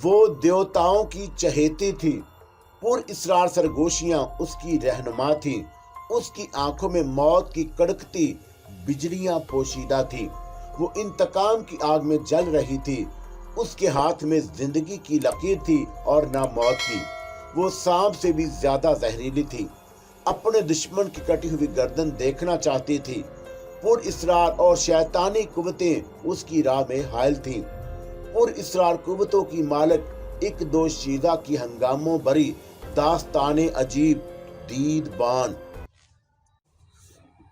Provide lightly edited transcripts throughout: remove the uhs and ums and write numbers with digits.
وہ دیوتاؤں کی چہیتی تھی، پر اسرار سرگوشیاں اس کی رہنما تھیں، اس کی آنکھوں میں موت کی کڑکتی بجلیاں پوشیدہ تھیں، وہ انتقام کی آگ میں جل رہی تھی، اس کے ہاتھ میں زندگی کی لکیر تھی اور نہ موت کی، وہ سانپ سے بھی زیادہ زہریلی تھی، اپنے دشمن کی کٹی ہوئی گردن دیکھنا چاہتی تھی، پر اسرار اور شیطانی قوتیں اس کی راہ میں حائل تھیں، پر اسرار قوتوں کی مالک ایک دو شیدہ کی ہنگاموں بری داستان عجیب دید بان۔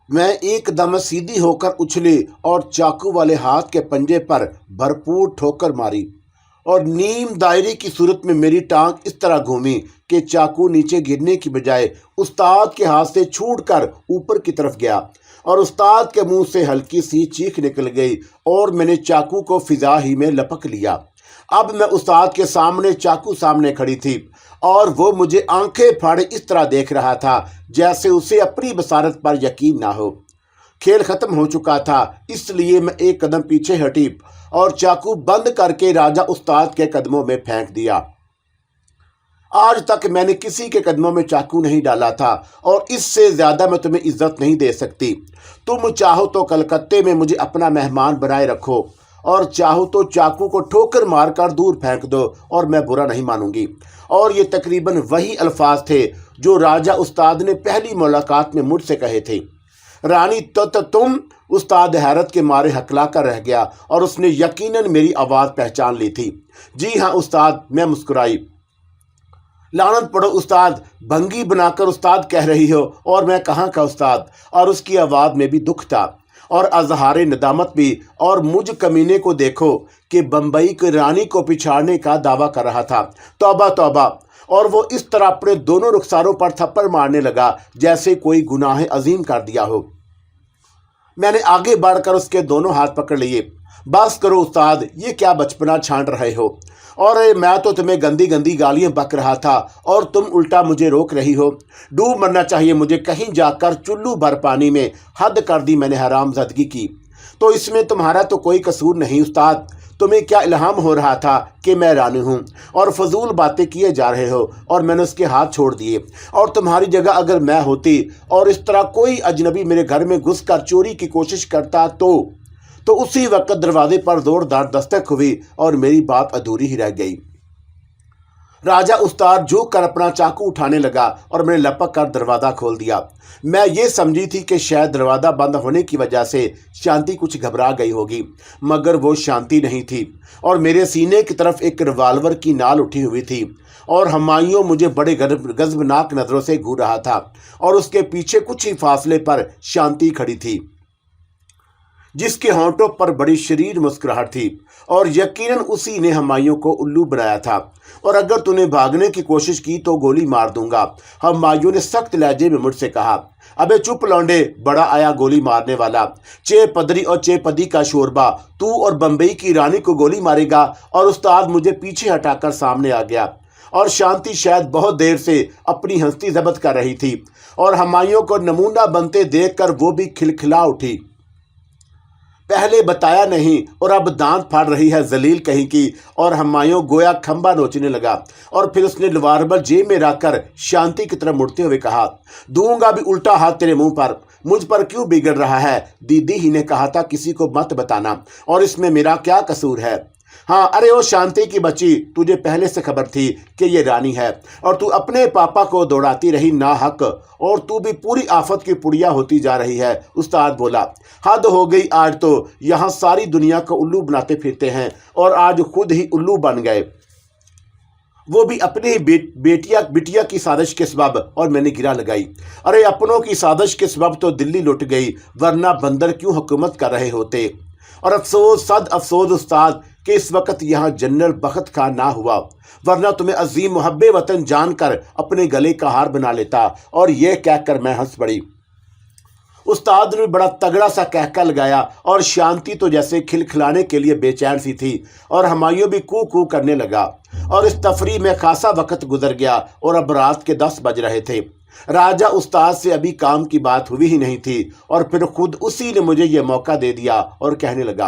میں ایک دم سیدھی ہو کر اچھلی اور چاقو والے ہاتھ کے پنجے پر بھرپور ٹھوکر ماری، اور نیم دائرے کی صورت میں میری ٹانگ اس طرح گھومی کہ چاقو نیچے گرنے کی بجائے استاد کے ہاتھ سے چھوٹ کر اوپر کی طرف گیا، اور استاد کے منہ سے ہلکی سی چیخ نکل گئی اور میں نے چاقو کو فضا ہی میں لپک لیا۔ اب میں استاد کے سامنے چاقو سامنے کھڑی تھی، اور وہ مجھے آنکھیں پھاڑے اس طرح دیکھ رہا تھا جیسے اسے اپنی بصارت پر یقین نہ ہو۔ کھیل ختم ہو چکا تھا، اس لیے میں ایک قدم پیچھے ہٹی اور چاقو بند کر کے راجہ استاد کے قدموں میں پھینک دیا۔ آج تک میں نے کسی کے قدموں میں چاقو نہیں ڈالا تھا، اور اس سے زیادہ میں تمہیں عزت نہیں دے سکتی۔ تم چاہو تو کلکتے میں مجھے اپنا مہمان بنائے رکھو، اور چاہو تو چاقو کو ٹھوکر مار کر دور پھینک دو، اور میں برا نہیں مانوں گی۔ اور یہ تقریباً وہی الفاظ تھے جو راجہ استاد نے پہلی ملاقات میں مجھ سے کہے تھے۔ رانی تم استاد حیرت کے مارے ہکلا کر رہ گیا، اور اس نے یقیناً میری آواز پہچان لی تھی۔ جی ہاں استاد، میں مسکرائی۔ لعنت پڑو استاد، بھنگی بنا کر استاد کہہ رہی ہو، اور میں کہاں کا استاد؟ اور اس کی آواز میں بھی دکھ تھا اور اظہار ندامت بھی۔ اور مجھ کمینے کو دیکھو کہ بمبئی کی رانی کو پچھاڑنے کا دعویٰ کر رہا تھا۔ توبہ توبہ! اور وہ اس طرح اپنے دونوں رخساروں پر تھپڑ مارنے لگا جیسے کوئی گناہ عظیم کر دیا ہو۔ میں نے آگے بڑھ کر اس کے دونوں ہاتھ پکڑ لیے۔ بس کرو استاد، یہ کیا بچپنا چھانٹ رہے ہو؟ اور میں تو تمہیں گندی گندی گالیاں بک رہا تھا، اور تم الٹا مجھے روک رہی ہو۔ ڈوب مرنا چاہیے مجھے کہیں جا کر چلو بھر پانی میں۔ حد کر دی میں نے حرام زدگی کی۔ تو اس میں تمہارا تو کوئی قصور نہیں استاد، تمہیں کیا الہام ہو رہا تھا کہ میں رانی ہوں اور فضول باتیں کیے جا رہے ہو؟ اور میں نے اس کے ہاتھ چھوڑ دیے۔ اور تمہاری جگہ اگر میں ہوتی اور اس طرح کوئی اجنبی میرے گھر میں گھس کر چوری کی کوشش کرتا تو اسی وقت دروازے پر زوردار دستک ہوئی اور میری بات ادھوری ہی رہ گئی۔ راجہ استاد جھک کر اپنا چاقو اٹھانے لگا، اور میں نے لپک کر دروازہ کھول دیا۔ میں یہ سمجھی تھی کہ شاید دروازہ بند ہونے کی وجہ سے شانتی کچھ گھبرا گئی ہوگی، مگر وہ شانتی نہیں تھی، اور میرے سینے کی طرف ایک ریوالور کی نال اٹھی ہوئی تھی، اور ہمایوں مجھے بڑے غضبناک نظروں سے گھور رہا تھا، اور اس کے پیچھے کچھ ہی فاصلے پر شانتی کھڑی تھی جس کے ہونٹوں پر بڑی شریر مسکراہٹ تھی، اور یقیناً اسی نے ہمایوں کو الو بنایا تھا۔ اور اگر تو نے بھاگنے کی کوشش کی تو گولی مار دوں گا، ہمایوں نے سخت لہجے میں مجھ سے کہا۔ ابے چپ لونڈے، بڑا آیا گولی مارنے والا، چے پدری اور چے پدی کا شوربا، تو اور بمبئی کی رانی کو گولی مارے گا؟ اور استاد مجھے پیچھے ہٹا کر سامنے آ گیا، اور شانتی شاید بہت دیر سے اپنی ہستی ضبط کر رہی تھی، اور ہمایوں کو نمونہ بنتے دیکھ کر وہ بھی کھلکھلا اٹھی۔ پہلے بتایا نہیں اور اب دانت پھاڑ رہی ہے ذلیل کہیں کی۔ اور ہمایوں گویا کھمبا نوچنے لگا، اور پھر اس نے ریوالور جیب میں رکھ کر شانتی کی طرف مڑتے ہوئے کہا، دوں گا بھی الٹا ہاتھ تیرے منہ پر۔ مجھ پر کیوں بگڑ رہا ہے؟ دیدی ہی نے کہا تھا کسی کو مت بتانا، اور اس میں میرا کیا قصور ہے؟ ہاں، ارے او شانتی کی بچی، تجھے پہلے سے خبر تھی کہ یہ رانی ہے، اور تو اپنے پاپا کو دوڑاتی رہی ناحق، اور تو بھی پوری آفت کی پڑیا ہوتی جا رہی ہے۔ استاد بولا، حد ہو گئی، آج تو یہاں ساری دنیا کو الو بناتے پھرتے ہیں، اور آج خود ہی الو بن گئے، وہ بھی اپنی بیٹیا کی سازش کے سبب۔ اور میں نے گرا لگائی، ارے اپنوں کی سازش کے سبب تو دلی لٹ گئی، ورنہ بندر کیوں حکومت کر رہے ہوتے؟ اور افسوس، صد افسوس استاد کہ اس وقت یہاں جنرل بخت خان نہ ہوا، ورنہ تمہیں عظیم محب وطن جان کر اپنے گلے کا ہار بنا لیتا۔ اور یہ کہہ کر میں ہنس پڑی۔ استاد نے بڑا تگڑا سا کہکا لگایا، اور شانتی تو جیسے کھلکھلانے کے لیے بے چین سی تھی، اور ہمایوں بھی کو کو کرنے لگا۔ اور اس تفریح میں خاصا وقت گزر گیا، اور اب رات کے 10 بج رہے تھے۔ राजा उस्ताद से अभी काम की बात हुई ही नहीं थी और फिर खुद उसी ने मुझे ये मौका दे दिया और कहने लगा,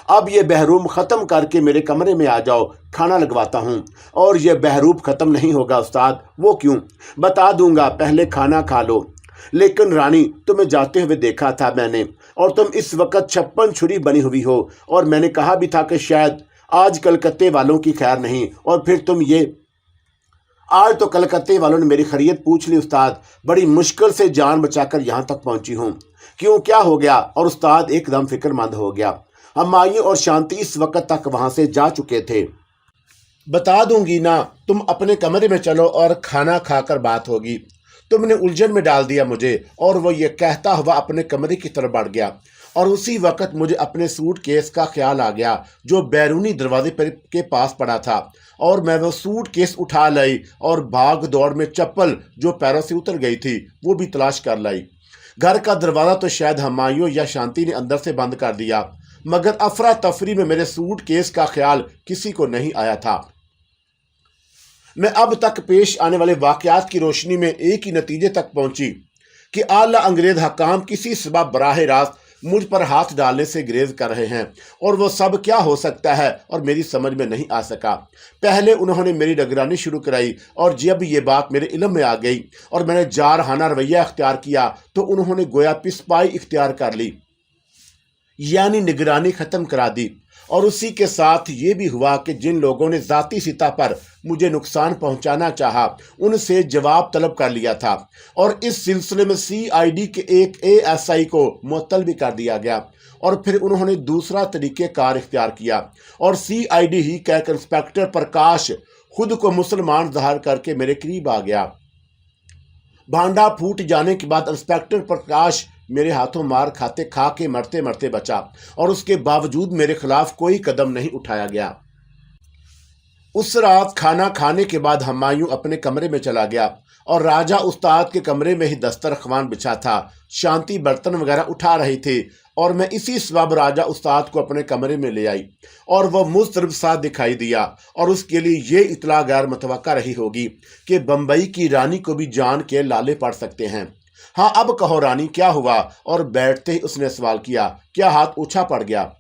अब ये बहरूम ख़त्म करके मेरे कमरे में आ जाओ, खाना लगवाता हूँ। और ये बहरूप ख़त्म नहीं होगा उस्ताद। वो क्यों? बता दूंगा, पहले खाना खा लो। लेकिन रानी, तुम्हें जाते हुए देखा था मैंने, और तुम इस वक्त 56 छुरी बनी हुई हो, और मैंने कहा भी था कि शायद आज कलकत्ते वालों की खैर नहीं, और फिर तुम ये। आज तो कलकत्ते वालों ने मेरी खैरियत पूछ ली उस्ताद, बड़ी मुश्किल से जान बचाकर यहाँ तक पहुँची हूँ। क्यों, क्या हो गया? और उस्ताद एकदम फिक्रमंद हो गया। हुमायूं और शांति इस वक्त तक वहाँ से जा चुके थे। बता दूंगी ना, तुम अपने कमरे में चलो और खाना खाकर बात होगी। तुमने उलझन में डाल दिया मुझे। और वो ये कहता हुआ अपने कमरे की तरफ बढ़ गया, और उसी वक्त मुझे अपने सूट केस का ख्याल आ गया जो बैरूनी दरवाजे पर के पास पड़ा था, और मैं वो सूट केस उठा लाई और भाग दौड़ में चप्पल जो पैरों से उतर गई थी वो भी तलाश कर लाई। घर का दरवाज़ा तो शायद हुमायूं या शांति ने अंदर से बंद कर दिया, मगर अफरा तफरी में मेरे सूट केस का ख्याल किसी को नहीं आया था। मैं अब तक पेश आने वाले वाक़यात की रोशनी में एक ही नतीजे तक पहुंची कि आला अंग्रेज हकाम किसी सबब बराह रास्त मुझ पर हाथ डालने से ग्रेज कर रहे हैं, और वो सब क्या हो सकता है और मेरी समझ में नहीं आ सका। पहले उन्होंने मेरी निगरानी शुरू कराई, और जब ये बात मेरे इल्म में आ गई और मैंने जारहाना रवैया इख्तियार किया तो उन्होंने गोया पिसपाई इख्तियार कर ली, यानी निगरानी ख़त्म करा दी। और उसी के साथ ये भी हुआ कि जिन लोगों ने ज़ाती सतह पर मुझे नुकसान पहुंचाना चाहा उनसे जवाब तलब कर लिया था, और इस सिलसिले में CID के एक ASI को मुअत्तल भी कर दिया गया। और फिर उन्होंने दूसरा तरीक़ेकार इख्तियार किया, और CID ही कहकर इंस्पेक्टर प्रकाश खुद को मुसलमान ज़ाहिर करके मेरे करीब आ गया। भांडा फूट जाने के बाद इंस्पेक्टर प्रकाश मेरे हाथों मार खाते खा के मरते मरते बचा, और उसके बावजूद मेरे खिलाफ कोई कदम नहीं उठाया गया। उस रात खाना खाने के बाद हुमायूं अपने कमरे में चला गया, और राजा उस्ताद के कमरे में ही दस्तरख्वान बिछा था। शांति बर्तन वगैरह उठा रही थी, और मैं इसी सबब राजा उस्ताद को अपने कमरे में ले आई, और वह मुस्तरब सा दिखाई दिया, और उसके लिए ये इतला गैर मुतवक्का रही होगी कि बम्बई की रानी को भी जान के लाले पड़ सकते हैं। हाँ, अब कहो रानी, क्या हुआ? और बैठते ही उसने सवाल किया, क्या हाथ ऊंचा पड़ गया?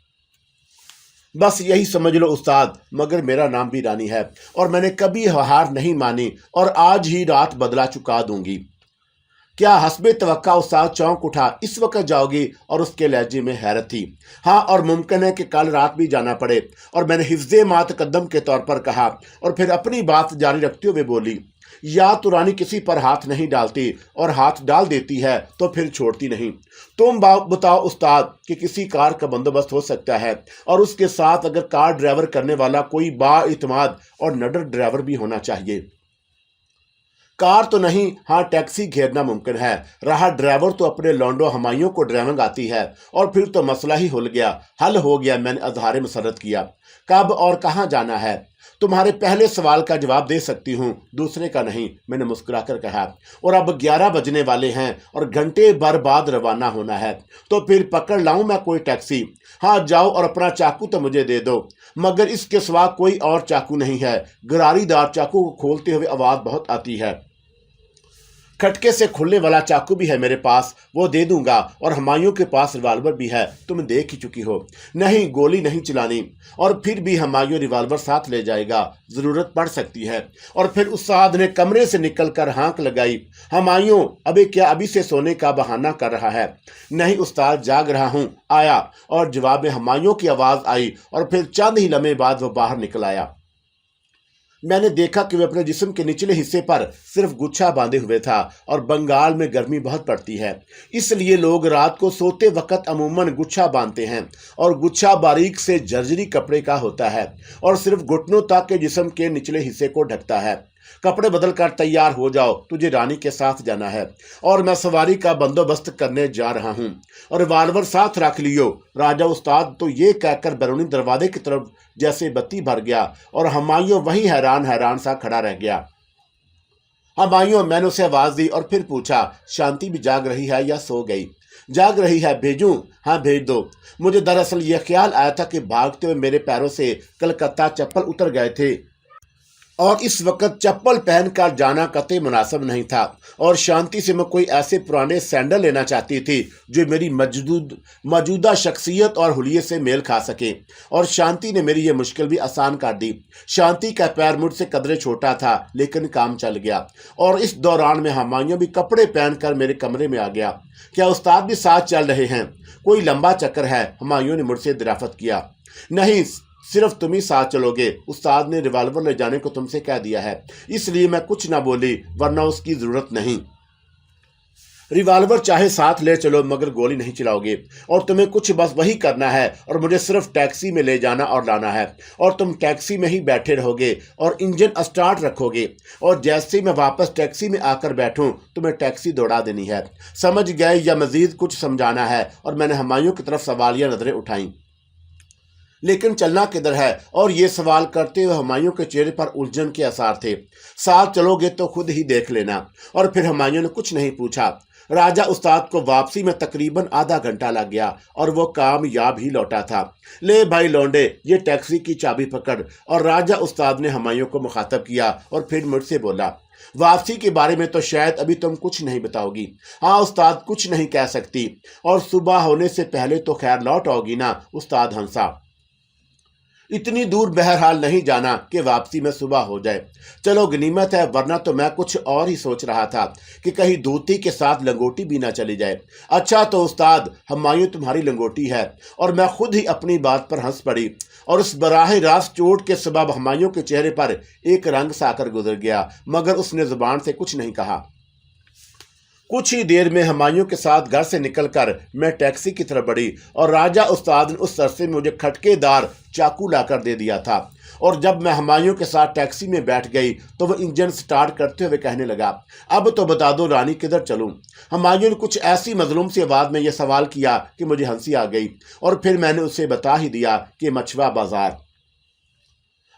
बस यही समझ लो उस्ताद, मगर मेरा नाम भी रानी है, और मैंने कभी हार नहीं मानी, और आज ही रात बदला चुका दूंगी। क्या हस्बे तवक्का उस्ताद चौंक उठा, इस वक्त जाओगी? और उसके लहजे में हैरत थी। हाँ, और मुमकिन है कि कल रात भी जाना पड़े। और मैंने हिफ्ज़े मातकद्दम के तौर पर कहा, और फिर अपनी बात जारी रखते हुए बोली, या तो रानी किसी पर हाथ नहीं डालती, और हाथ डाल देती है तो फिर छोड़ती नहीं। तुम बताओ उस्ताद कि किसी कार का बंदोबस्त हो सकता है, और उसके साथ अगर कार ड्राइवर करने वाला कोई बाइतमाद और नडर ड्राइवर भी होना चाहिए। कार तो नहीं, हाँ टैक्सी घेरना मुमकिन है। रहा ड्राइवर तो अपने लौंडो हुमायूं को ड्राइविंग आती है, और फिर तो मसला ही हल हो गया। मैंने अजहार मसरत किया, कब और कहाँ जाना है? तुम्हारे पहले सवाल का जवाब दे सकती हूँ, दूसरे का नहीं, मैंने मुस्कुराकर कहा। और अब 11 बजने वाले हैं और घंटे भर बाद रवाना होना है, तो फिर पकड़ लाऊं मैं कोई टैक्सी? हाँ जाओ, और अपना चाकू तो मुझे दे दो, मगर इसके सिवा कोई और चाकू नहीं है। गरारीदार चाकू को खोलते हुए आवाज़ बहुत आती है। खटके से खुलने वाला चाकू भी है मेरे पास, वो दे दूंगा, और हुमायूं के पास रिवाल्वर भी है, तुम देख ही चुकी हो। नहीं, गोली नहीं चलानी। और फिर भी हुमायूं रिवाल्वर साथ ले जाएगा, ज़रूरत पड़ सकती है। और फिर उस्ताद ने कमरे से निकलकर हाँक लगाई, हुमायूं अभी से सोने का बहाना कर रहा है? नहीं उस्ताद, जाग रहा हूँ, आया। और जवाब में हुमायूं की आवाज़ आई, और फिर चंद ही लम्हे बाद वो बाहर निकल आया। मैंने देखा कि वह अपने जिस्म के निचले हिस्से पर सिर्फ गुच्छा बांधे हुए था, और बंगाल में गर्मी बहुत पड़ती है, इसलिए लोग रात को सोते वक्त अमूमन गुच्छा बांधते हैं, और गुच्छा बारीक से जर्जरी कपड़े का होता है, और सिर्फ घुटनों तक के जिस्म के निचले हिस्से को ढकता है। कपड़े बदल कर तैयार हो जाओ, तुझे रानी के साथ जाना है, और मैं सवारी का बंदोबस्त करने जा रहा हूँ, और रिवाल्वर साथ रख लियो। राजा उस्ताद तो ये कहकर बैरूनी दरवाजे की तरफ जैसे बत्ती भर गया, और हुमायूं वहीं हैरान सा खड़ा रह गया। हुमायूं, मैंने उसे आवाज़ दी और फिर पूछा, शांति भी जाग रही है या सो गई? जाग रही है, भेजूं? हाँ भेज दो। मुझे दरअसल यह ख्याल आया था कि भागते हुए मेरे पैरों से कलकत्ता चप्पल उतर गए थे, اور اس وقت چپل پہن کر جانا قطعی مناسب نہیں تھا، اور شانتی سے میں کوئی ایسے پرانے سینڈل لینا چاہتی تھی جو میری موجودہ شخصیت اور حلیے سے میل کھا سکیں، اور شانتی نے میری یہ مشکل بھی آسان کر دی۔ شانتی کا پیر مجھ سے قدرے چھوٹا تھا، لیکن کام چل گیا، اور اس دوران میں ہمایوں بھی کپڑے پہن کر میرے کمرے میں آ گیا۔ کیا استاد بھی ساتھ چل رہے ہیں؟ کوئی لمبا چکر ہے؟ ہمایوں نے مجھ سے دریافت کیا۔ نہیں، صرف تم ہی ساتھ چلو گے، استاد نے ریوالور لے جانے کو تم سے کہہ دیا ہے، اس لیے میں کچھ نہ بولی، ورنہ اس کی ضرورت نہیں۔ ریوالور چاہے ساتھ لے چلو، مگر گولی نہیں چلاؤ گے، اور تمہیں کچھ بس وہی کرنا ہے، اور مجھے صرف ٹیکسی میں لے جانا اور لانا ہے، اور تم ٹیکسی میں ہی بیٹھے رہو گے اور انجن اسٹارٹ رکھو گے، اور جیسے ہی میں واپس ٹیکسی میں آ کر بیٹھوں تمہیں ٹیکسی دوڑا دینی ہے۔ سمجھ گئے یا مزید کچھ سمجھانا ہے؟ اور میں نے ہمایوں کی طرف سوالیہ نظریں اٹھائیں۔ لیکن چلنا کدھر ہے؟ اور یہ سوال کرتے ہوئے ہمایوں کے چہرے پر الجھن کے آثار تھے۔ ساتھ چلو گے تو خود ہی دیکھ لینا۔ اور پھر ہمایوں نے کچھ نہیں پوچھا۔ راجہ استاد کو واپسی میں تقریباً آدھا گھنٹہ لگ گیا، اور وہ کامیاب ہی لوٹا تھا۔ لے بھائی لونڈے، یہ ٹیکسی کی چابی پکڑ۔ اور راجہ استاد نے ہمایوں کو مخاطب کیا اور پھر مجھ سے بولا، واپسی کے بارے میں تو شاید ابھی تم کچھ نہیں بتاؤ گی۔ ہاں استاد، کچھ نہیں کہہ سکتی، اور صبح ہونے سے پہلے تو خیر لوٹ آؤ گی نا؟ استاد ہنسا۔ اتنی دور بہرحال نہیں جانا کہ واپسی میں صبح ہو جائے۔ چلو غنیمت ہے، ورنہ تو میں کچھ اور ہی سوچ رہا تھا کہ کہیں دھوتی کے ساتھ لنگوٹی بھی نہ چلی جائے۔ اچھا تو استاد، ہمایوں تمہاری لنگوٹی ہے؟ اور میں خود ہی اپنی بات پر ہنس پڑی، اور اس براہ راست چوٹ کے سبب ہمایوں کے چہرے پر ایک رنگ سا کر گزر گیا، مگر اس نے زبان سے کچھ نہیں کہا۔ کچھ ہی دیر میں ہمایوں کے ساتھ گھر سے نکل کر میں ٹیکسی کی طرف بڑھی، اور راجہ استاد نے اس عرصے میں مجھے کھٹکے دار چاقو لا کر دے دیا تھا۔ اور جب میں ہمایوں کے ساتھ ٹیکسی میں بیٹھ گئی تو وہ انجن سٹارٹ کرتے ہوئے کہنے لگا، اب تو بتا دو رانی، کدھر چلوں؟ ہمایوں نے کچھ ایسی مظلوم سی آواز میں یہ سوال کیا کہ مجھے ہنسی آ گئی، اور پھر میں نے اسے بتا ہی دیا کہ مچھوا بازار۔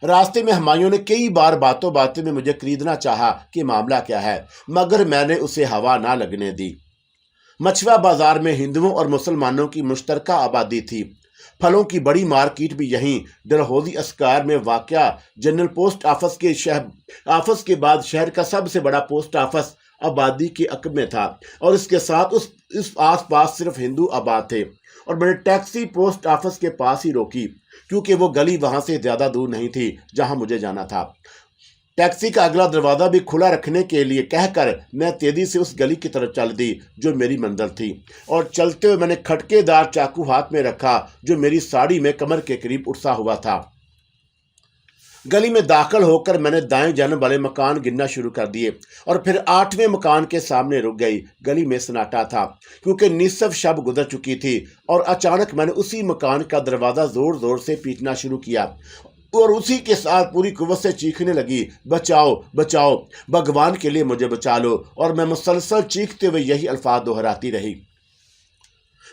راستے میں ہمایوں نے کئی بار باتوں میں مجھے خریدنا چاہا کہ معاملہ کیا ہے، مگر میں نے اسے ہوا نہ لگنے دی۔ مچھوا بازار میں ہندوؤں اور مسلمانوں کی مشترکہ آبادی تھی۔ پھلوں کی بڑی مارکیٹ بھی یہیں ڈلہوزی اسکوائر میں واقع جنرل پوسٹ آفس کے بعد شہر کا سب سے بڑا پوسٹ آفس آبادی کے عقب میں تھا، اور اس کے ساتھ اس آس پاس صرف ہندو آباد تھے۔ اور میں نے ٹیکسی پوسٹ آفس کے پاس ہی روکی، کیونکہ وہ گلی وہاں سے زیادہ دور نہیں تھی جہاں مجھے جانا تھا۔ ٹیکسی کا اگلا دروازہ بھی کھلا رکھنے کے لیے کہہ کر میں تیزی سے اس گلی کی طرف چل دی جو میری منزل تھی، اور چلتے ہوئے میں نے کھٹکے دار چاقو ہاتھ میں رکھا جو میری ساڑی میں کمر کے قریب اٹسا ہوا تھا۔ گلی میں داخل ہو کر میں نے دائیں جانب والے مکان گننا شروع کر دیے، اور پھر 8ویں مکان کے سامنے رک گئی۔ گلی میں سناٹا تھا کیونکہ نصف شب گزر چکی تھی، اور اچانک میں نے اسی مکان کا دروازہ زور زور سے پیٹنا شروع کیا، اور اسی کے ساتھ پوری قوت سے چیخنے لگی، بچاؤ بچاؤ، بھگوان کے لیے مجھے بچا لو۔ اور میں مسلسل چیختے ہوئے یہی الفاظ دہراتی رہی۔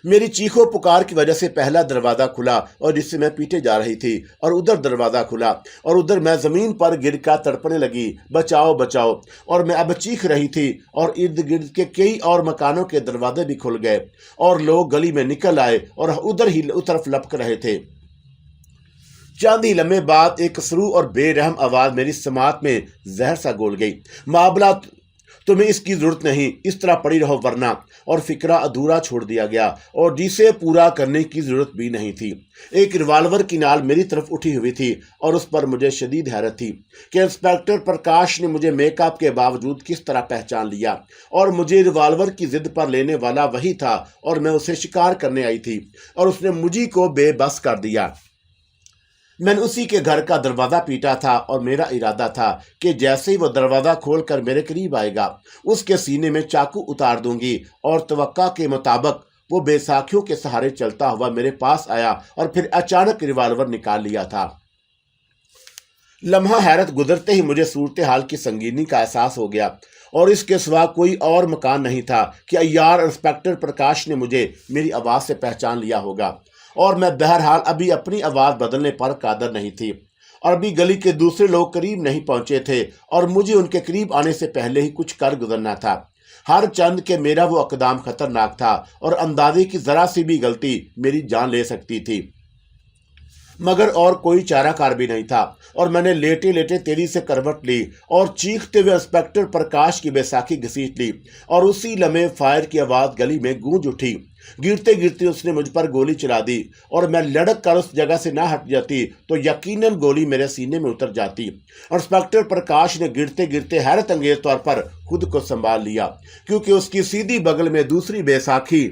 میری چیخوں پکار کی وجہ سے پہلا دروازہ کھلا اور جس سے میں پیٹے جا رہی تھی، اور ادھر دروازہ کھلا اور ادھر میں زمین پر گر کر تڑپنے لگی، بچاؤ بچاؤ۔ اور میں اب چیخ رہی تھی، اور ارد گرد کے کئی اور مکانوں کے دروازے بھی کھل گئے، اور لوگ گلی میں نکل آئے اور ادھر ہی طرف لپک رہے تھے۔ چند ہی لمحے بعد ایک سرو اور بے رحم آواز میری سماعت میں زہر سا گول گئی، معاملہ تمہیں اس کی ضرورت نہیں، اس طرح پڑی رہو ورنہ۔ اور فکرہ ادھورا چھوڑ دیا گیا، اور جسے پورا کرنے کی ضرورت بھی نہیں تھی۔ ایک ریوالور کی نال میری طرف اٹھی ہوئی تھی، اور اس پر مجھے شدید حیرت تھی کہ انسپیکٹر پرکاش نے مجھے میک اپ کے باوجود کس طرح پہچان لیا، اور مجھے ریوالور کی ضد پر لینے والا وہی تھا، اور میں اسے شکار کرنے آئی تھی، اور اس نے مجھے کو بے بس کر دیا۔ میں نے اسی کے گھر کا دروازہ پیٹا تھا، اور میرا ارادہ تھا کہ جیسے ہی وہ دروازہ کھول کر میرے قریب آئے گا اس کے سینے میں چاقو اتار دوں گی، اور توقع کے مطابق وہ بے ساکھیوں کے سہارے چلتا ہوا میرے پاس آیا، اور پھر اچانک ریوالور نکال لیا تھا۔ لمحہ حیرت گزرتے ہی مجھے صورتحال کی سنگینی کا احساس ہو گیا، اور اس کے سوا کوئی اور مکان نہیں تھا کہ عیار انسپیکٹر پرکاش نے مجھے میری آواز سے پہچان لیا ہوگا، اور میں بہرحال ابھی اپنی آواز بدلنے پر قادر نہیں تھی، اور ابھی گلی کے دوسرے لوگ قریب نہیں پہنچے تھے، اور مجھے ان کے قریب آنے سے پہلے ہی کچھ کر گزرنا تھا۔ ہر چند کہ میرا وہ اقدام خطرناک تھا، اور اندازے کی ذرا سی بھی غلطی میری جان لے سکتی تھی۔ मगर और कोई चारा कार भी नहीं था और मैंने लेटे लेटे तेजी से करवट ली और चीखते हुए इंस्पेक्टर प्रकाश की बैसाखी घसीट ली और उसी लम्हे फायर की आवाज गली में गूंज उठी। गिरते गिरते उसने मुझ पर गोली चला दी और मैं लड़क कर उस जगह से ना हट जाती तो यकीनन गोली मेरे सीने में उतर जाती। और इंस्पेक्टर प्रकाश ने गिरते गिरते हैरत अंगेज तौर पर खुद को संभाल लिया, क्योंकि उसकी सीधी बगल में दूसरी बैसाखी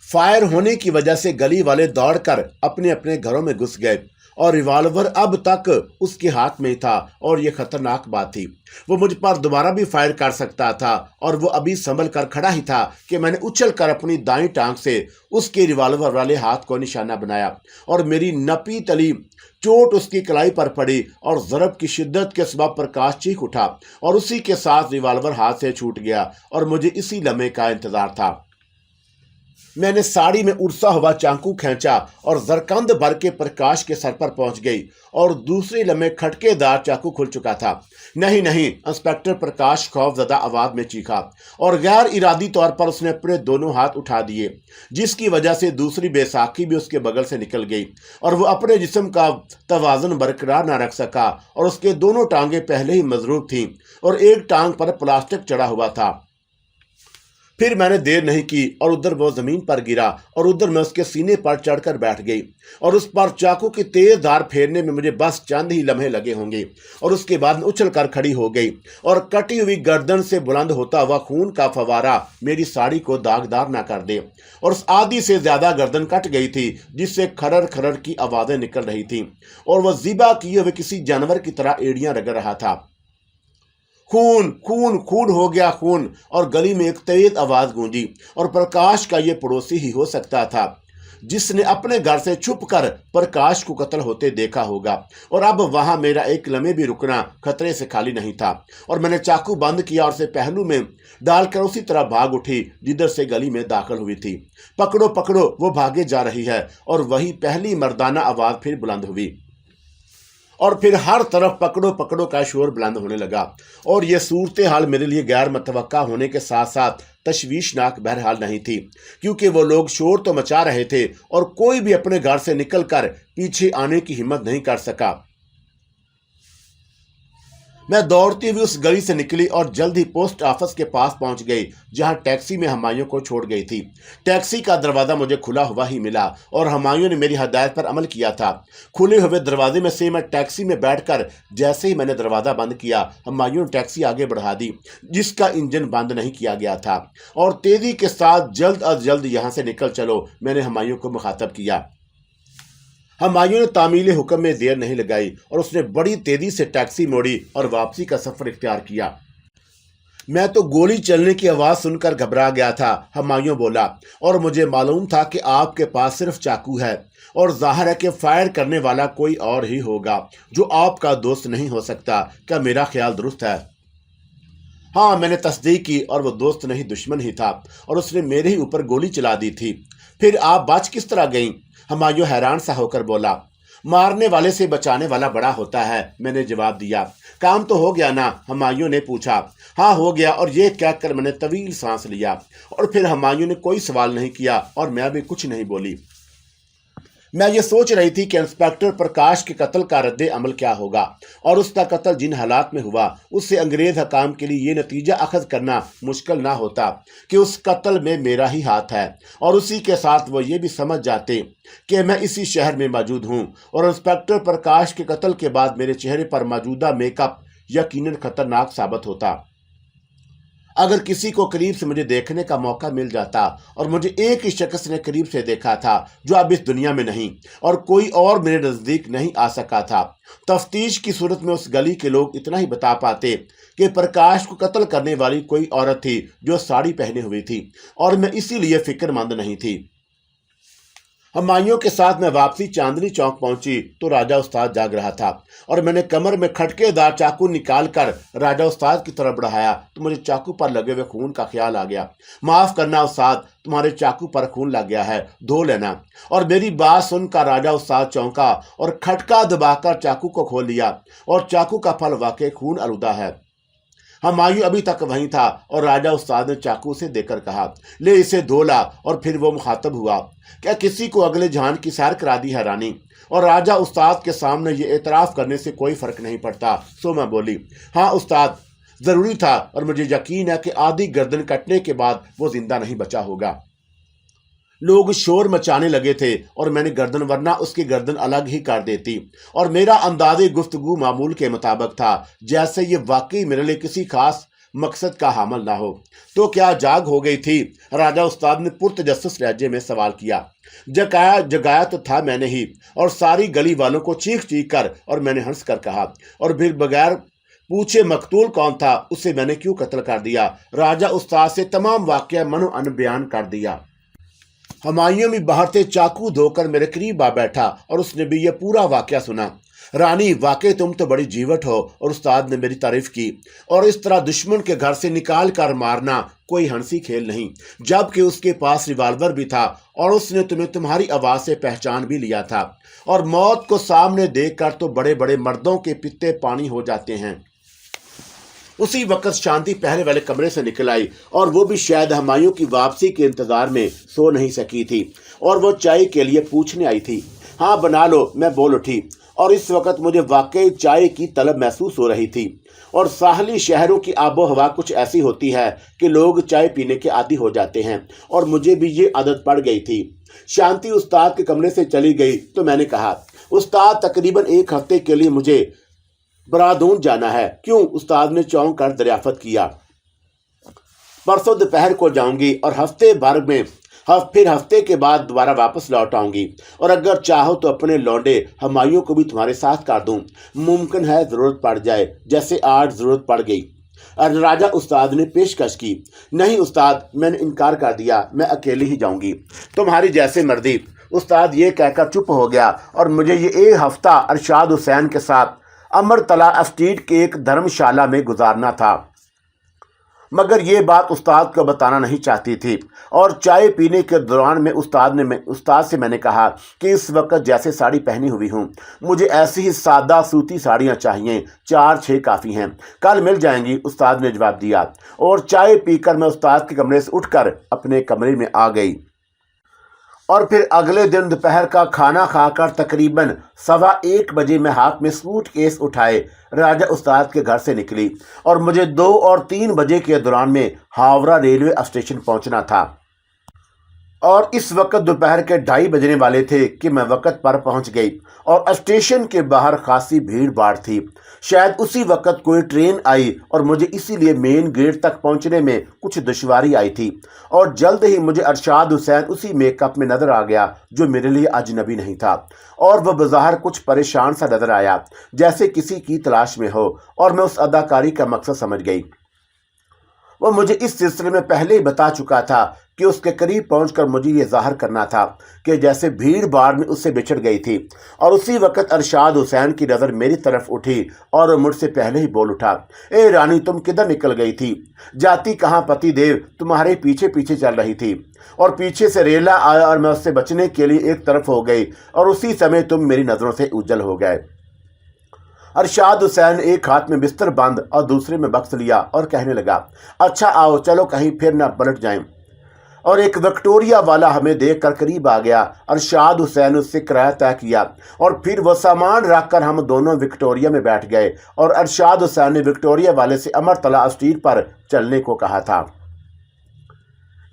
फायर होने की वजह से गली वाले दौड़कर अपने अपने घरों में घुस गए और रिवॉल्वर अब तक उसके हाथ में था। और यह खतरनाक बात थी, वो मुझ पर दोबारा भी फायर कर सकता था और वो अभी संभल कर खड़ा ही था कि मैंने उछल कर अपनी दाईं टांग से उसके रिवॉल्वर वाले हाथ को निशाना बनाया और मेरी नपी तली चोट उसकी कलाई पर पड़ी और ज़रब की शिद्दत के सबब प्रकाश चीख उठा और उसी के साथ रिवॉल्वर हाथ से छूट गया और मुझे इसी लम्हे का इंतजार था। मैंने साड़ी में उड़सा हुआ चाकू खींचा और जरकंद भर के प्रकाश के सर पर पहुंच गई और दूसरे लम्हे खटकेदार चाकू खुल चुका था। नहीं नहीं, इंस्पेक्टर प्रकाश खौफजदा आवाज में चीखा और गैर इरादी तौर पर उसने अपने दोनों हाथ उठा दिए, जिसकी वजह से दूसरी बैसाखी भी उसके बगल से निकल गई और वो अपने जिस्म का तवाज़ुन बरकरार न रख सका और उसके दोनों टांगें पहले ही मजरूब थीं और एक टांग पर प्लास्टिक चढ़ा हुआ था। फिर मैंने देर नहीं की और उधर वो जमीन पर गिरा और उधर मैं उसके सीने पर चढ़कर बैठ गई और उस पर चाकू की तेज धार फेरने में मुझे बस चंद ही लम्हे लगे होंगे और उसके बाद उछल कर खड़ी हो गई और कटी हुई गर्दन से बुलंद होता हुआ खून का फवारा मेरी साड़ी को दागदार ना कर दे और उस आधी से ज्यादा गर्दन कट गई थी, जिससे खरर खरर की आवाजें निकल रही थीं और वह ज़िबा किए हुए किसी जानवर की तरह एड़ियां रगड़ रहा था। खून खून खून हो गया खून। और गली में एक तेज आवाज गूंजी और प्रकाश का ये पड़ोसी ही हो सकता था जिसने अपने घर से छुपकर प्रकाश को कत्ल होते देखा होगा। और अब वहां मेरा एक लम्हे भी रुकना खतरे से खाली नहीं था और मैंने चाकू बंद किया और उसे पहलू में डालकर उसी तरह भाग उठी जिधर से गली में दाखिल हुई थी। पकड़ो पकड़ो, वो भागे जा रही है। और वही पहली मर्दाना आवाज फिर बुलंद हुई और फिर हर तरफ पकड़ो पकड़ो का शोर बुलंद होने लगा। और यह सूरत हाल मेरे लिए गैर मतवक्का होने के साथ साथ तशवीशनाक बहरहाल नहीं थी, क्योंकि वो लोग शोर तो मचा रहे थे और कोई भी अपने घर से निकलकर पीछे आने की हिम्मत नहीं कर सका। मैं दौड़ती हुई उस गली से निकली और जल्द ही पोस्ट ऑफिस के पास पहुंच गई, जहां टैक्सी में हमायूं को छोड़ गई थी। टैक्सी का दरवाज़ा मुझे खुला हुआ ही मिला और हमायूं ने मेरी हदायत पर अमल किया था। खुले हुए दरवाजे में से मैं टैक्सी में बैठकर जैसे ही मैंने दरवाज़ा बंद किया, हमायूं ने टैक्सी आगे बढ़ा दी, जिसका इंजन बंद नहीं किया गया था। और तेज़ी के साथ जल्द अज जल्द यहाँ से निकल चलो, मैंने हमायूं को मुखातब किया। हमायूं ने तामील हुक्म में देर नहीं लगाई और उसने बड़ी तेजी से टैक्सी मोड़ी और वापसी का सफर इख्तियार किया। मैं तो गोली चलने की आवाज़ सुनकर घबरा गया था, हमायूं बोला, और मुझे मालूम था कि आपके पास सिर्फ चाकू है और जाहिर है कि फायर करने वाला कोई और ही होगा जो आपका दोस्त नहीं हो सकता। क्या मेरा ख्याल दुरुस्त है? हाँ, मैंने तस्दीक की और वो दोस्त नहीं दुश्मन ही था और उसने मेरे ही ऊपर गोली चला दी थी। फिर आप बच किस तरह गईं? हमायूं हैरान सा होकर बोला। मारने वाले से बचाने वाला बड़ा होता है, मैंने जवाब दिया। काम तो हो गया ना? हमायूं ने पूछा। हाँ हो गया। और ये कहकर मैंने तवील सांस लिया और फिर हमायूं ने कोई सवाल नहीं किया और मैं भी कुछ नहीं बोली। मैं ये सोच रही थी कि इंस्पेक्टर प्रकाश के कत्ल का रद्द अमल क्या होगा और उसका कत्ल जिन हालात में हुआ उससे अंग्रेज हकाम के लिए ये नतीजा अखज़ करना मुश्किल ना होता कि उस कत्ल में मेरा ही हाथ है। और उसी के साथ वो ये भी समझ जाते कि मैं इसी शहर में मौजूद हूँ और इंस्पेक्टर प्रकाश के कत्ल के बाद मेरे चेहरे पर मौजूदा मेकअप यकीनन खतरनाक साबित होता। अगर किसी को करीब से मुझे देखने का मौका मिल जाता, और मुझे एक ही शख्स ने करीब से देखा था जो अब इस दुनिया में नहीं और कोई और मेरे नज़दीक नहीं आ सका था। तफ्तीश की सूरत में उस गली के लोग इतना ही बता पाते कि प्रकाश को कत्ल करने वाली कोई औरत थी जो साड़ी पहने हुई थी और मैं इसीलिए फिक्रमंद नहीं थी। हमायूं के साथ मैं वापसी चांदनी चौक पहुंची तो राजा उस्ताद जाग रहा था और मैंने कमर में खटकेदार चाकू निकाल कर राजा उस्ताद की तरफ बढ़ाया तो मुझे चाकू पर लगे हुए खून का ख्याल आ गया। माफ करना उस्ताद, तुम्हारे चाकू पर खून लग गया है, धो लेना। और मेरी बात सुनकर राजा उस्ताद चौंका और खटका दबाकर चाकू को खोल लिया और चाकू का फल वाकई खून आलूदा है। हमायूं अभी तक वहीं था और राजा उस्ताद ने चाकू से देकर कहा, ले इसे धो ला। और फिर वो मुखातब हुआ, क्या किसी को अगले जहान की सैर करा दी है रानी? और राजा उस्ताद के सामने ये एतराफ़ करने से कोई फ़र्क नहीं पड़ता। सो मैं बोली, हाँ उस्ताद, ज़रूरी था, और मुझे यकीन है कि आधी गर्दन कटने के बाद वो जिंदा नहीं बचा होगा। लोग शोर मचाने लगे थे और मैंने गर्दन, वरना उसकी गर्दन अलग ही कर देती। और मेरा अंदाज़े गुफ्तगू मामूल के मुताबिक था, जैसे ये वाकई मेरे लिए किसी खास मकसद का हामिल ना हो। तो क्या जाग हो गई थी? राजा उस्ताद ने पुरतजस्सुस लहजे में सवाल किया। जगाया तो था मैंने ही, और सारी गली वालों को चीख चीख कर, और मैंने हंस कर कहा, और फिर बगैर पूछे मकतूल कौन था, उसे मैंने क्यों कत्ल कर दिया? राजा उस्ताद से तमाम वाक़या मनो अन बयान कर दिया। हमायूं भी बाहर से चाकू धोकर मेरे करीब आ बैठा और उसने भी यह पूरा वाक़या सुना। रानी, वाकई तुम तो बड़ी जीवट हो। और उस्ताद ने मेरी तारीफ की। और इस तरह दुश्मन के घर से निकाल कर मारना कोई हंसी खेल नहीं, जबकि उसके पास रिवाल्वर भी था और उसने तुम्हें तुम्हारी आवाज़ से पहचान भी लिया था। और मौत को सामने देखकर तो बड़े बड़े मर्दों के पित्ते पानी हो जाते हैं। उसी वक्त शांति पहले वाले कमरे से निकल आई, और वो भी शायद हमायूं की वापसी के इंतजार में सो नहीं सकी थी, और वो चाय के लिए पूछने आई थी। हाँ बना लो, मैं बोल उठी। और इस वक्त मुझे वाकई चाय की तलब महसूस हो रही थी। और साहली शहरों की आबो हवा कुछ ऐसी होती है कि लोग चाय पीने के आदी हो जाते हैं, और मुझे भी ये आदत पड़ गई थी। शांति उस्ताद के कमरे से चली गई तो मैंने कहा, उस्ताद, तकरीबन 1 हफ्ते के लिए मुझे बरादून जाना है। क्यों? उस्ताद ने चौंक कर दरियाफत किया। परसों दोपहर को जाऊंगी और हफ्ते भर में फिर हफ्ते के बाद दोबारा वापस लौट आऊंगी, और अगर चाहो तो अपने लौंडे हमायूं को भी तुम्हारे साथ कर दूं। मुमकिन है ज़रूरत पड़ जाए, जैसे आज ज़रूरत पड़ गई। राजा उस्ताद ने पेशकश की। नहीं उस्ताद, मैंने इनकार कर दिया, मैं अकेली ही जाऊंगी। तुम्हारी जैसे मर्जी। उस्ताद ये कहकर चुप हो गया, और मुझे ये 1 हफ्ता अरशाद हुसैन के साथ अमरतला स्ट्रीट के एक धर्मशाला में गुजारना था। मगर ये बात उस्ताद को बताना नहीं चाहती थी। और चाय पीने के दौरान में उस्ताद से मैंने कहा कि इस वक्त जैसे साड़ी पहनी हुई हूँ, मुझे ऐसी ही सादा सूती साड़ियाँ चाहिए, 4-6 काफ़ी हैं। कल मिल जाएंगी, उस्ताद ने जवाब दिया। और चाय पीकर मैं उस्ताद के कमरे से उठकर अपने कमरे में आ गई। और फिर अगले दिन दोपहर का खाना खाकर तकरीबन 1:15 बजे मैं हाथ में सूटकेस उठाए राजा उस्ताद के घर से निकली, और मुझे 2 और 3 बजे के दौरान में हावड़ा रेलवे स्टेशन पहुंचना था। और इस वक्त दोपहर के 2:30 बजने वाले थे कि मैं वक्त पर पहुंच गई, और स्टेशन के बाहर खासी भीड़ भाड़ थी। शायद उसी वक्त कोई ट्रेन आई, और मुझे इसीलिए मेन गेट तक पहुंचने में कुछ दुश्वारी आई थी। और जल्द ही मुझे अरशाद हुसैन उसी मेकअप में नज़र आ गया जो मेरे लिए अजनबी नहीं था, और वह बज़ाहिर कुछ परेशान सा नज़र आया, जैसे किसी की तलाश में हो। और मैं उस अदाकारी का मकसद समझ गई। वह मुझे इस सिलसिले में पहले ही बता चुका था कि उसके करीब पहुंचकर मुझे ये जाहिर करना था कि जैसे भीड़ भाड़ में उससे बिछड़ गई थी। और उसी वक्त अरशाद हुसैन की नज़र मेरी तरफ उठी, और मुझसे पहले ही बोल उठा, ए रानी, तुम किधर निकल गई थी? जाती कहाँ? पति देव तुम्हारे पीछे पीछे चल रही थी, और पीछे से रेला आया और मैं उससे बचने के लिए एक तरफ हो गई, और उसी समय तुम मेरी नज़रों से उज्जल हो गए। अरशाद हुसैन एक हाथ में बिस्तर बंद और दूसरे में बक्स लिया और कहने लगा, अच्छा आओ, चलो कहीं फिर ना पलट जाएं। और एक विक्टोरिया वाला हमें देखकर करीब आ गया। अरशाद हुसैन उससे किराया तय किया, और फिर वो सामान रखकर हम दोनों विक्टोरिया में बैठ गए। और अरशाद हुसैन ने विक्टोरिया वाले से अमरतला स्ट्रीट पर चलने को कहा था।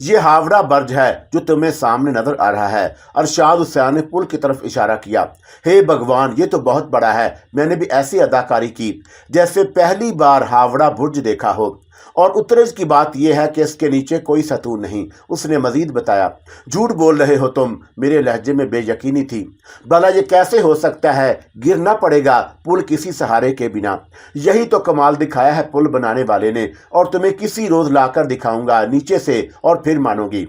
ये हावड़ा बर्ज है जो तुम्हें सामने नजर आ रहा है। अरशाद हुसैन ने पुल की तरफ इशारा किया। हे भगवान, ये तो बहुत बड़ा है। मैंने भी ऐसी अदाकारी की जैसे पहली बार हावड़ा बुर्ज देखा हो। और उतरज की बात यह है कि इसके नीचे कोई सतून नहीं। उसने मजीद बताया, झूठ बोल रहे हो तुम। मेरे लहजे में बेयकीनी थी। भला ये कैसे हो सकता है? गिरना पड़ेगा पुल किसी सहारे के बिना। यही तो कमाल दिखाया है पुल बनाने वाले ने, और तुम्हें किसी रोज लाकर दिखाऊंगा नीचे से, और फिर मानोगी।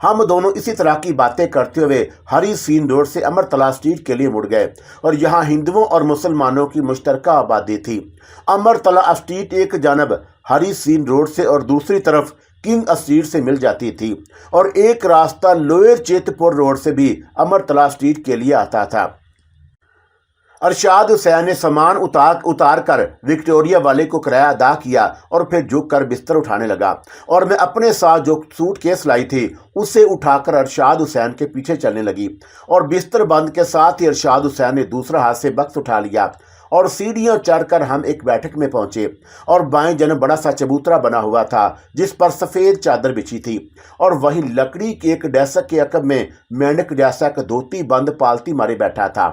हम दोनों इसी तरह की बातें करते हुए हरी सीन रोड से अमरतला स्ट्रीट के लिए मुड़ गए, और यहाँ हिंदुओं और मुसलमानों की मुश्तरका आबादी थी। अमरतला स्ट्रीट एक जानब हरी सीन रोड से और दूसरी तरफ किंग स्ट्रीट से मिल जाती थी, और एक रास्ता लोअर चेतपुर रोड से भी अमरतला स्ट्रीट के लिए आता था। ارشاد حسین نے سامان اتار کر وکٹوریا والے کو کرایہ ادا کیا اور پھر جھک کر بستر اٹھانے لگا، اور میں اپنے ساتھ جو سوٹ کیس لائی تھی اسے اٹھا کر ارشاد حسین کے پیچھے چلنے لگی، اور بستر بند کے ساتھ ہی ارشاد حسین نے دوسرا ہاتھ سے بکس اٹھا لیا اور سیڑھیاں چڑھ کر ہم ایک بیٹھک میں پہنچے، اور بائیں جانب بڑا سا چبوترا بنا ہوا تھا جس پر سفید چادر بچھی تھی، اور وہیں لکڑی کی ایک ڈیسک کے عقب میں مینڈک جیسا ایک دھوتی بند پالتی مارے بیٹھا تھا۔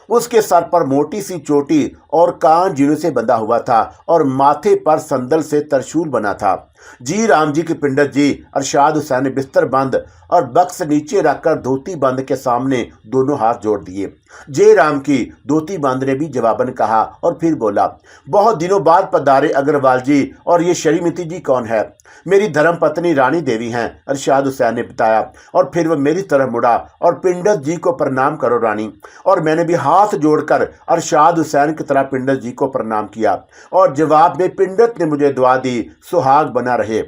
اس کے سر پر موٹی سی چوٹی اور کان جینوں سے بندھا ہوا تھا، اور ماتھے پر سندل سے ترشول بنا تھا۔ جی رام جی کی پنڈت جی، ارشاد حسین نے بستر بند اور بکس نیچے رکھ کر دھوتی بند کے سامنے دونوں ہاتھ جوڑ دیے۔ جے رام کی دھوتی بند نے بھی جواباً کہا اور پھر بولا، بہت دنوں بعد پدارے اگروال جی، اور یہ شریمتی جی کون ہے؟ میری دھرم پتنی رانی دیوی ہیں، ارشاد حسین نے بتایا، اور پھر وہ میری طرف مڑا اور پنڈت جی کو پرنام کرو رانی، اور میں نے بھی ہاتھ جوڑ کر ارشاد حسین کی طرح پنڈت جی کو پرنام کیا، اور جواب میں پنڈت نے مجھے دعا دی، سہاگ بنا رہے،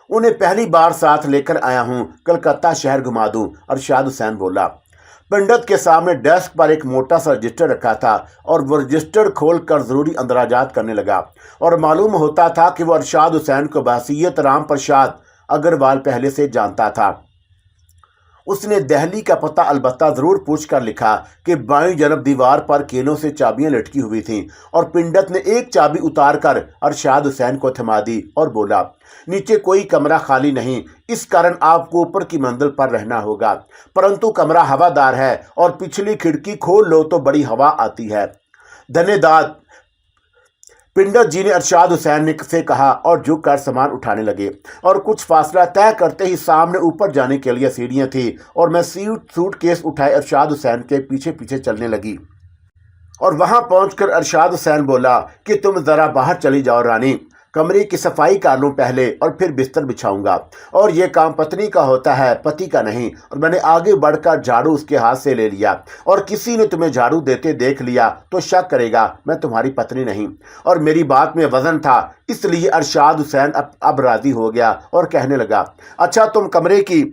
انہیں پہلی بار ساتھ لے کر آیا ہوں، کلکتہ شہر گھما دوں، ارشاد حسین بولا۔ پنڈت کے سامنے ڈیسک پر ایک موٹا سا رجسٹر رکھا تھا، اور وہ رجسٹر کھول کر ضروری اندراجات کرنے لگا، اور معلوم ہوتا تھا کہ وہ ارشاد حسین کو بحیثیت رام پرساد اگروال پہلے سے جانتا تھا۔ اس نے دہلی کا پتہ البتہ ضرور پوچھ کر لکھا کہ بائیں جانب دیوار پر کینوں سے چابیاں لٹکی ہوئی تھیں، اور پنڈت نے ایک چابی اتار کر ارشاد حسین کو تھما دی اور بولا، نیچے کوئی کمرہ خالی نہیں، اس کارن آپ کو اوپر کی منزل پر رہنا ہوگا، پرنتو کمرہ ہوا دار ہے، اور پچھلی کھڑکی کھول لو تو بڑی ہوا آتی ہے۔ دھنے داد، پنڈت جی نے ارشاد حسین سے کہا، اور جھک کر سامان اٹھانے لگے، اور کچھ فاصلہ طے کرتے ہی سامنے اوپر جانے کے لیے سیڑھیاں تھیں، اور میں سوٹ کیس اٹھائے ارشاد حسین کے پیچھے پیچھے چلنے لگی، اور وہاں پہنچ کر ارشاد حسین بولا کہ تم ذرا باہر چلی جاؤ رانی، کمرے کی صفائی کر لوں پہلے اور پھر بستر بچھاؤں گا، اور یہ کام پتنی کا ہوتا ہے، پتی کا نہیں۔ اور میں نے آگے بڑھ کر جھاڑو اس کے ہاتھ سے لے لیا، اور کسی نے تمہیں جھاڑو دیتے دیکھ لیا تو شک کرے گا میں تمہاری پتنی نہیں، اور میری بات میں وزن تھا، اس لیے ارشاد حسین اب راضی ہو گیا اور کہنے لگا، اچھا تم کمرے کی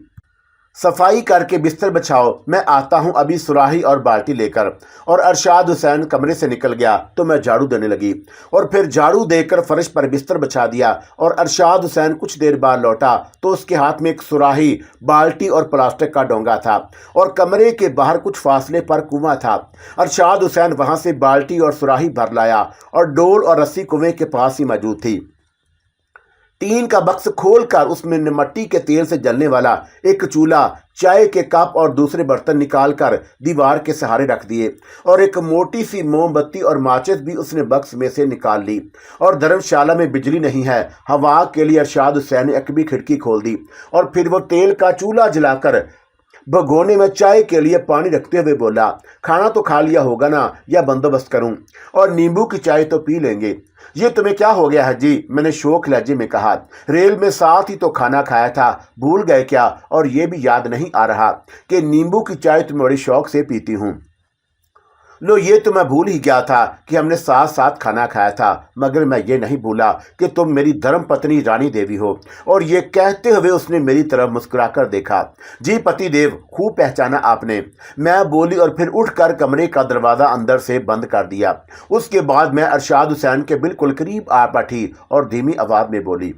صفائی کر کے بستر بچھاؤ، میں آتا ہوں ابھی سراہی اور بالٹی لے کر۔ اور ارشاد حسین کمرے سے نکل گیا تو میں جھاڑو دینے لگی، اور پھر جھاڑو دے کر فرش پر بستر بچھا دیا، اور ارشاد حسین کچھ دیر بعد لوٹا تو اس کے ہاتھ میں ایک سراہی، بالٹی اور پلاسٹک کا ڈونگا تھا، اور کمرے کے باہر کچھ فاصلے پر کنواں تھا۔ ارشاد حسین وہاں سے بالٹی اور سراہی بھر لایا، اور ڈول اور رسی کنویں کے پاس ہی موجود تھی۔ ٹین کا بکس کھول کر اس میں مٹی کے تیل سے جلنے والا ایک چولہا، چائے کے کپ اور دوسرے برتن نکال کر دیوار کے سہارے رکھ دیے، اور ایک موٹی سی موم بتی اور ماچس بھی اس نے بکس میں سے نکال لی۔ اور دھرم شالہ میں بجلی نہیں ہے، ہوا کے لیے ارشاد حسین نے عقبی کھڑکی کھول دی، اور پھر وہ تیل کا چولہا جلا کر بھگونے میں چائے کے لیے پانی رکھتے ہوئے بولا، کھانا تو کھا لیا ہوگا نا، یا بندوبست کروں، اور نیمبو کی چائے تو پی لیں گے۔ یہ تمہیں کیا ہو گیا ہے جی؟ میں نے شوق لہجے میں کہا، ریل میں ساتھ ہی تو کھانا کھایا تھا، بھول گئے کیا؟ اور یہ بھی یاد نہیں آ رہا کہ نیمبو کی چائے تو میں بڑی شوق سے پیتی ہوں۔ لو یہ تو میں بھول ہی گیا تھا کہ ہم نے ساتھ ساتھ کھانا کھایا تھا، مگر میں یہ نہیں بھولا کہ تم میری دھرم پتنی رانی دیوی ہو۔ اور یہ کہتے ہوئے اس نے میری طرف مسکرا کر دیکھا۔ جی پتی دیو، خوب پہچانا آپ نے، میں بولی، اور پھر اٹھ کر کمرے کا دروازہ اندر سے بند کر دیا۔ اس کے بعد میں ارشاد حسین کے بالکل قریب آ بیٹھی اور دھیمی آواز میں بولی،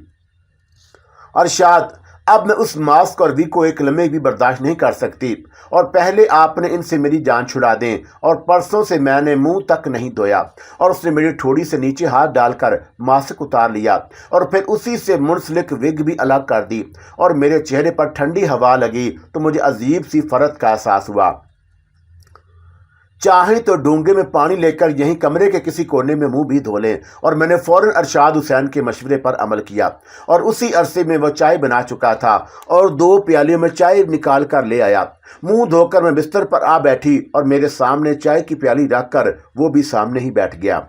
ارشاد، اب میں اس ماسک اور وی کو ایک لمحے بھی برداشت نہیں کر سکتی، اور پہلے آپ نے ان سے میری جان چھڑا دیں، اور پرسوں سے میں نے منہ تک نہیں دھویا۔ اور اس نے میری ٹھوڑی سے نیچے ہاتھ ڈال کر ماسک اتار لیا، اور پھر اسی سے منسلک وگ بھی الگ کر دی، اور میرے چہرے پر ٹھنڈی ہوا لگی تو مجھے عجیب سی فرحت کا احساس ہوا۔ چاہیں تو ڈونگے میں پانی لے کر یہیں کمرے کے کسی کونے میں منہ بھی دھو لیں۔ اور میں نے فوراً ارشاد حسین کے مشورے پر عمل کیا، اور اسی عرصے میں وہ چائے بنا چکا تھا، اور 2 پیالیوں میں چائے نکال کر لے آیا۔ منہ دھو کر میں بستر پر آ بیٹھی، اور میرے سامنے چائے کی پیالی رکھ کر وہ بھی سامنے ہی بیٹھ گیا۔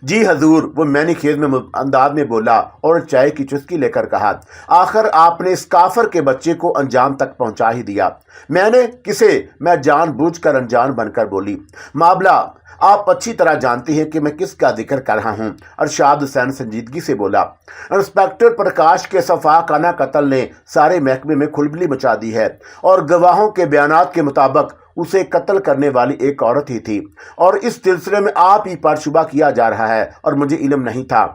جی حضور، وہ معنی خیز میں انداز میں بولا، اور چائے کی چسکی لے کر کہا، آخر آپ نے اس کافر کے بچے کو انجام تک پہنچا ہی دیا۔ میں نے کسے؟ میں جان بوجھ کر انجان بن کر بولی، معاملہ آپ اچھی طرح جانتی ہیں کہ میں کس کا ذکر کر رہا ہوں۔ ارشاد حسین سنجیدگی سے بولا، انسپیکٹر پرکاش کے شفاقانہ قتل نے سارے محکمے میں کھلبلی مچا دی ہے، اور گواہوں کے بیانات کے مطابق اسے قتل کرنے والی ایک عورت ہی تھی، اور اس سلسلے میں آپ ہی پر شبہ کیا جا رہا ہے، اور مجھے علم نہیں تھا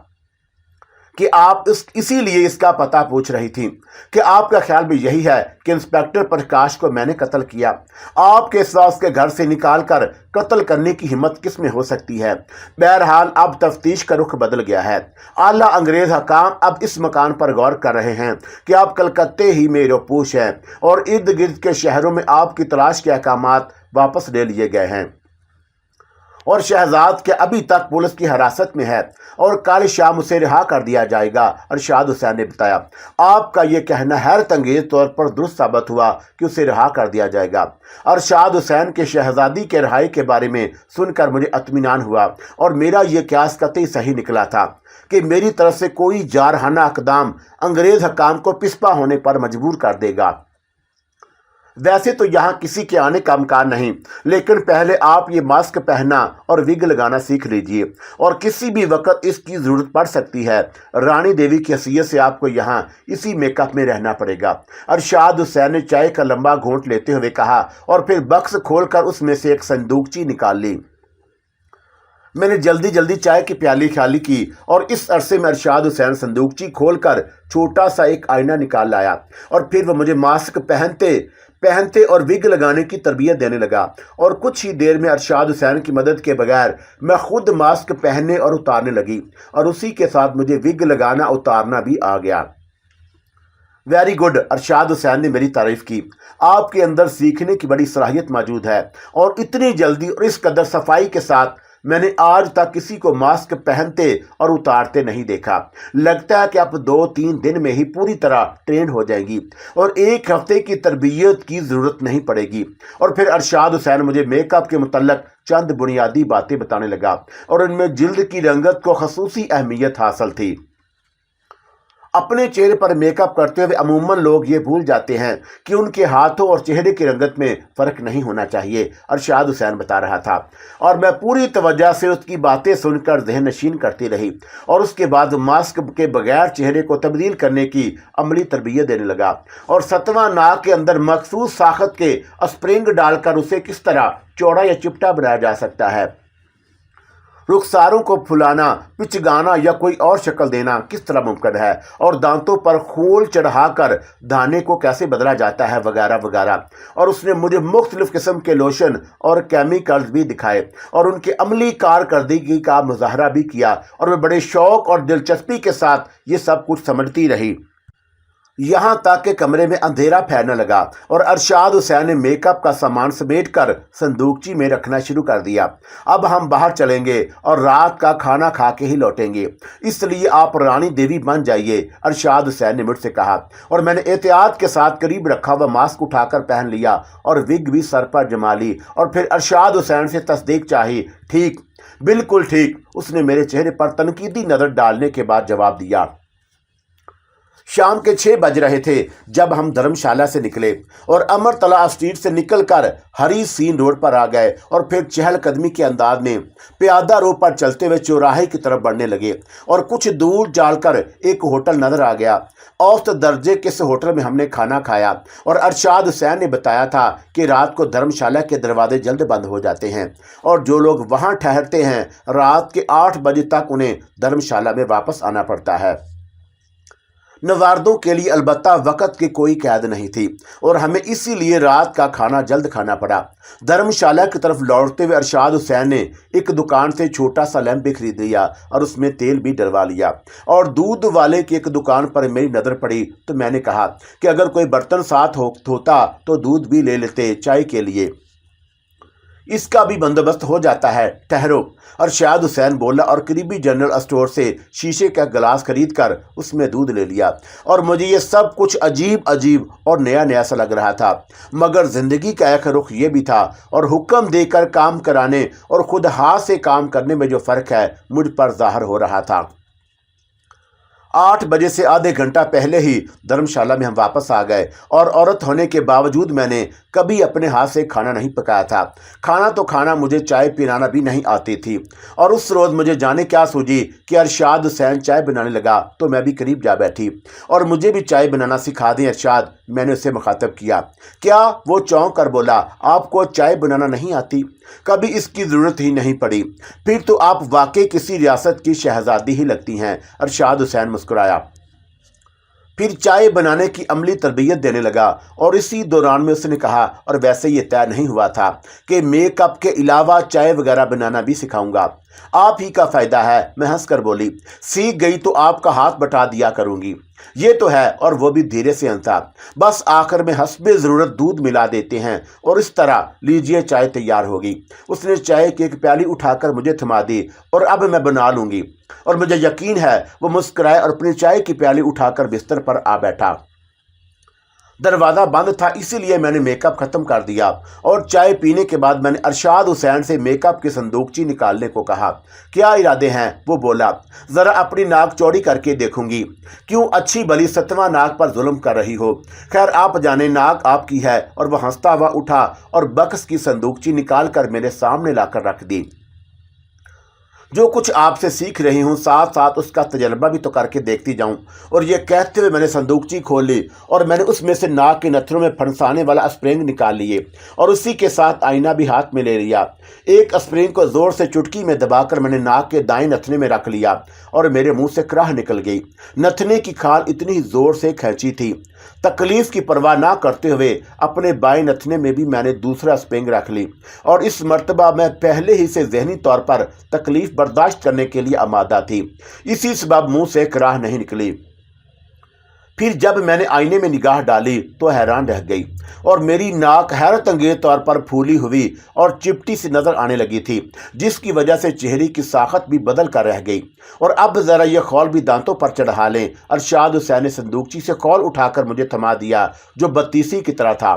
کہ آپ اسی لیے اس کا پتہ پوچھ رہی تھیں کہ آپ کا خیال بھی یہی ہے کہ انسپیکٹر پرکاش کو میں نے قتل کیا۔ آپ کے سوا اس کے گھر سے نکال کر قتل کرنے کی ہمت کس میں ہو سکتی ہے؟ بہرحال اب تفتیش کا رخ بدل گیا ہے۔ اعلیٰ انگریز حکام اب اس مکان پر غور کر رہے ہیں کہ آپ کلکتے ہی میں روپوش ہیں، اور ارد گرد کے شہروں میں آپ کی تلاش کے احکامات واپس لے لیے گئے ہیں، اور شہزاد کے ابھی تک پولیس کی حراست میں ہے، اور کل شام اسے رہا کر دیا جائے گا۔ ارشاد حسین نے بتایا، آپ کا یہ کہنا حیرت انگیز طور پر درست ثابت ہوا کہ اسے رہا کر دیا جائے گا۔ ارشاد حسین کے شہزادی کے رہائی کے بارے میں سن کر مجھے اطمینان ہوا، اور میرا یہ قیاس قطعی صحیح نکلا تھا کہ میری طرف سے کوئی جارحانہ اقدام انگریز حکام کو پسپا ہونے پر مجبور کر دے گا۔ ویسے تو یہاں کسی کے آنے کا امکان نہیں، لیکن پہلے آپ یہ ماسک پہننا اور وگ لگانا سیکھ لیجئے، اور کسی بھی وقت اس کی ضرورت پڑ سکتی ہے۔ رانی دیوی کی حیثیت سے آپ کو یہاں اسی میک اپ میں رہنا پڑے گا۔ ارشاد حسین نے چائے کا لمبا گھونٹ لیتے ہوئے کہا، اور پھر بکس کھول کر اس میں سے ایک صندوقچی نکال لی۔ میں نے جلدی چائے کی پیالی خالی کی، اور اس عرصے میں ارشاد حسین صندوقچی کھول کر چھوٹا سا ایک آئینہ نکال لایا، اور پھر وہ مجھے ماسک پہنتے اور وگ لگانے کی تربیت دینے لگا، اور کچھ ہی دیر میں ارشاد حسین کی مدد کے بغیر میں خود ماسک پہننے اور اتارنے لگی، اور اسی کے ساتھ مجھے وگ لگانا اتارنا بھی آ گیا۔ ویری گڈ، ارشاد حسین نے میری تعریف کی۔ آپ کے اندر سیکھنے کی بڑی صلاحیت موجود ہے، اور اتنی جلدی اور اس قدر صفائی کے ساتھ میں نے آج تک کسی کو ماسک پہنتے اور اتارتے نہیں دیکھا۔ لگتا ہے کہ آپ 2-3 دن میں ہی پوری طرح ٹرین ہو جائیں گی، اور 1 ہفتے کی تربیت کی ضرورت نہیں پڑے گی۔ اور پھر ارشاد حسین مجھے میک اپ کے متعلق چند بنیادی باتیں بتانے لگا، اور ان میں جلد کی رنگت کو خصوصی اہمیت حاصل تھی۔ اپنے چہرے پر میک اپ کرتے ہوئے عموماً لوگ یہ بھول جاتے ہیں کہ ان کے ہاتھوں اور چہرے کی رنگت میں فرق نہیں ہونا چاہیے، ارشاد حسین بتا رہا تھا، اور میں پوری توجہ سے اس کی باتیں سن کر ذہن نشین کرتی رہی، اور اس کے بعد ماسک کے بغیر چہرے کو تبدیل کرنے کی عملی تربیت دینے لگا، اور 7واں ناک کے اندر مخصوص ساخت کے اسپرنگ ڈال کر اسے کس طرح چوڑا یا چپٹا بنایا جا سکتا ہے، رخساروں کو پھلانا، پچگانا یا کوئی اور شکل دینا کس طرح ممکن ہے، اور دانتوں پر خول چڑھا کر دانے کو کیسے بدلا جاتا ہے، وغیرہ وغیرہ۔ اور اس نے مجھے مختلف قسم کے لوشن اور کیمیکلز بھی دکھائے، اور ان کے عملی کارکردگی کا مظاہرہ بھی کیا، اور میں بڑے شوق اور دلچسپی کے ساتھ یہ سب کچھ سمجھتی رہی، یہاں تک کہ کمرے میں اندھیرا پھیلنے لگا، اور ارشاد حسین نے میک اپ کا سامان سمیٹ کر صندوقچی میں رکھنا شروع کر دیا۔ اب ہم باہر چلیں گے اور رات کا کھانا کھا کے ہی لوٹیں گے، اس لیے آپ رانی دیوی بن جائیے، ارشاد حسین نے مجھ سے کہا، اور میں نے احتیاط کے ساتھ قریب رکھا ہوا ماسک اٹھا کر پہن لیا، اور وگ بھی سر پر جما لی، اور پھر ارشاد حسین سے تصدیق چاہی۔ ٹھیک، بالکل ٹھیک، اس نے میرے چہرے پر تنقیدی نظر ڈالنے کے بعد جواب دیا۔ شام کے 6 بج رہے تھے جب ہم دھرمشالہ سے نکلے، اور امرتلا اسٹریٹ سے نکل کر ہری سین روڈ پر آ گئے، اور پھر چہل قدمی کے انداز میں پیادہ رو پر چلتے ہوئے چوراہے کی طرف بڑھنے لگے، اور کچھ دور جال کر ایک ہوٹل نظر آ گیا۔ اوسط درجے کے اس ہوٹل میں ہم نے کھانا کھایا، اور ارشاد حسین نے بتایا تھا کہ رات کو دھرمشالہ کے دروازے جلد بند ہو جاتے ہیں، اور جو لوگ وہاں ٹھہرتے ہیں رات کے 8 بجے تک انہیں دھرمشالہ میں واپس آنا پڑتا ہے۔ نواردوں کے لیے البتہ وقت کی کوئی قید نہیں تھی، اور ہمیں اسی لیے رات کا کھانا جلد کھانا پڑا۔ دھرمشالہ کی طرف لوٹتے ہوئے ارشاد حسین نے ایک دکان سے چھوٹا سا لیمپ بھی خرید لیا، اور اس میں تیل بھی ڈلوا لیا، اور دودھ والے کی ایک دکان پر میری نظر پڑی تو میں نے کہا کہ اگر کوئی برتن ساتھ ہوتا تو دودھ بھی لے لیتے چائے کے لیے، اس کا بھی بندوبست ہو جاتا ہے۔ ٹھہرو، ارشاد حسین بولا، اور قریبی جنرل اسٹور سے شیشے کا گلاس خرید کر اس میں دودھ لے لیا، اور مجھے یہ سب کچھ عجیب اور نیا سا لگ رہا تھا، مگر زندگی کا ایک رخ یہ بھی تھا، اور حکم دے کر کام کرانے اور خود ہاتھ سے کام کرنے میں جو فرق ہے مجھ پر ظاہر ہو رہا تھا۔ 8 बजे से आधे घंटा पहले ही धर्मशाला में हम वापस आ गए और औरत होने के बावजूद मैंने कभी अपने हाथ से खाना नहीं पकाया था। खाना तो खाना, मुझे चाय पिलाना भी नहीं आती थी। और उस रोज़ मुझे जाने क्या सूझी कि अरशाद हुसैन चाय बनाने लगा तो मैं भी करीब जा बैठी और मुझे भी चाय बनाना सिखा दें अरशाद। मैंने उससे मुखातब किया। क्या? वो चौंक कर बोला, आपको चाय बनाना नहीं आती? कभी इसकी ज़रूरत ही नहीं पड़ी। फिर तो आप वाकई किसी रियासत की शहजादी ही लगती हैं। अरशाद हुसैन मुस्कुराया, फिर चाय बनाने की अमली तरबियत देने लगा और इसी दौरान में उसने कहा, और वैसे ये तय नहीं हुआ था कि मेकअप के अलावा चाय वगैरह बनाना भी सिखाऊंगा। आप ही का फ़ायदा है। मैं हंसकर बोली, सीख गई तो आपका हाथ बटा दिया करूंगी। ये तो है, और वो भी धीरे से हंसा। बस आखिर में हस्बे ज़रूरत दूध मिला देते हैं और इस तरह लीजिए चाय तैयार होगी। उसने चाय की एक प्याली उठाकर मुझे थमा दी और अब मैं बना लूँगी। और मुझे यकीन है वो मुस्कुराए और अपनी चाय की प्याली उठाकर बिस्तर पर आ बैठा। दरवाज़ा बंद था, इसीलिए मैंने मेकअप ख़त्म कर दिया और चाय पीने के बाद मैंने अरशाद हुसैन से मेकअप की संदूकची निकालने को कहा। क्या इरादे हैं? वो बोला, ज़रा अपनी नाक चौड़ी करके देखूंगी। क्यों? अच्छी भली 7वां नाक पर जुल्म कर रही हो। खैर आप जाने, नाक आपकी है। और वह हंसता हुआ उठा और बक्स की संदूकची निकाल कर मेरे सामने लाकर रख दी। जो कुछ आपसे सीख रही हूँ साथ साथ उसका तजर्बा भी तो करके देखती जाऊँ। और ये कहते हुए मैंने संदूकची खोल ली और मैंने उसमें से नाक के नथनों में फंसाने वाला स्प्रिंग निकाल लिए और उसी के साथ आईना भी हाथ में ले लिया। एक स्प्रिंग को ज़ोर से चुटकी में दबाकर मैंने नाक के दाएं नथने में रख लिया और मेरे मुंह से कराह निकल गई। नथने की खाल इतनी ज़ोर से खींची थी। तकलीफ की परवाह ना करते हुए अपने बाएं नथने में भी मैंने दूसरा स्प्रिंग रख ली और इस मर्तबा मैं पहले ही से ज़हनी तौर पर तकलीफ बर्दाश्त करने के लिए आमादा थी। इसी सबब मुंह से कराह नहीं निकली। फिर जब मैंने आईने में निगाह डाली तो हैरान रह गई और मेरी नाक हैरत अंगेज तौर पर फूली हुई और चिपटी सी नज़र आने लगी थी, जिसकी वजह से चेहरे की साखत भी बदल कर रह गई। और अब ज़रा यह खौल भी दांतों पर चढ़ा लें। अरशाद हुसैन ने संदूकची से खौल उठाकर मुझे थमा दिया जो बत्तीसी की तरह था।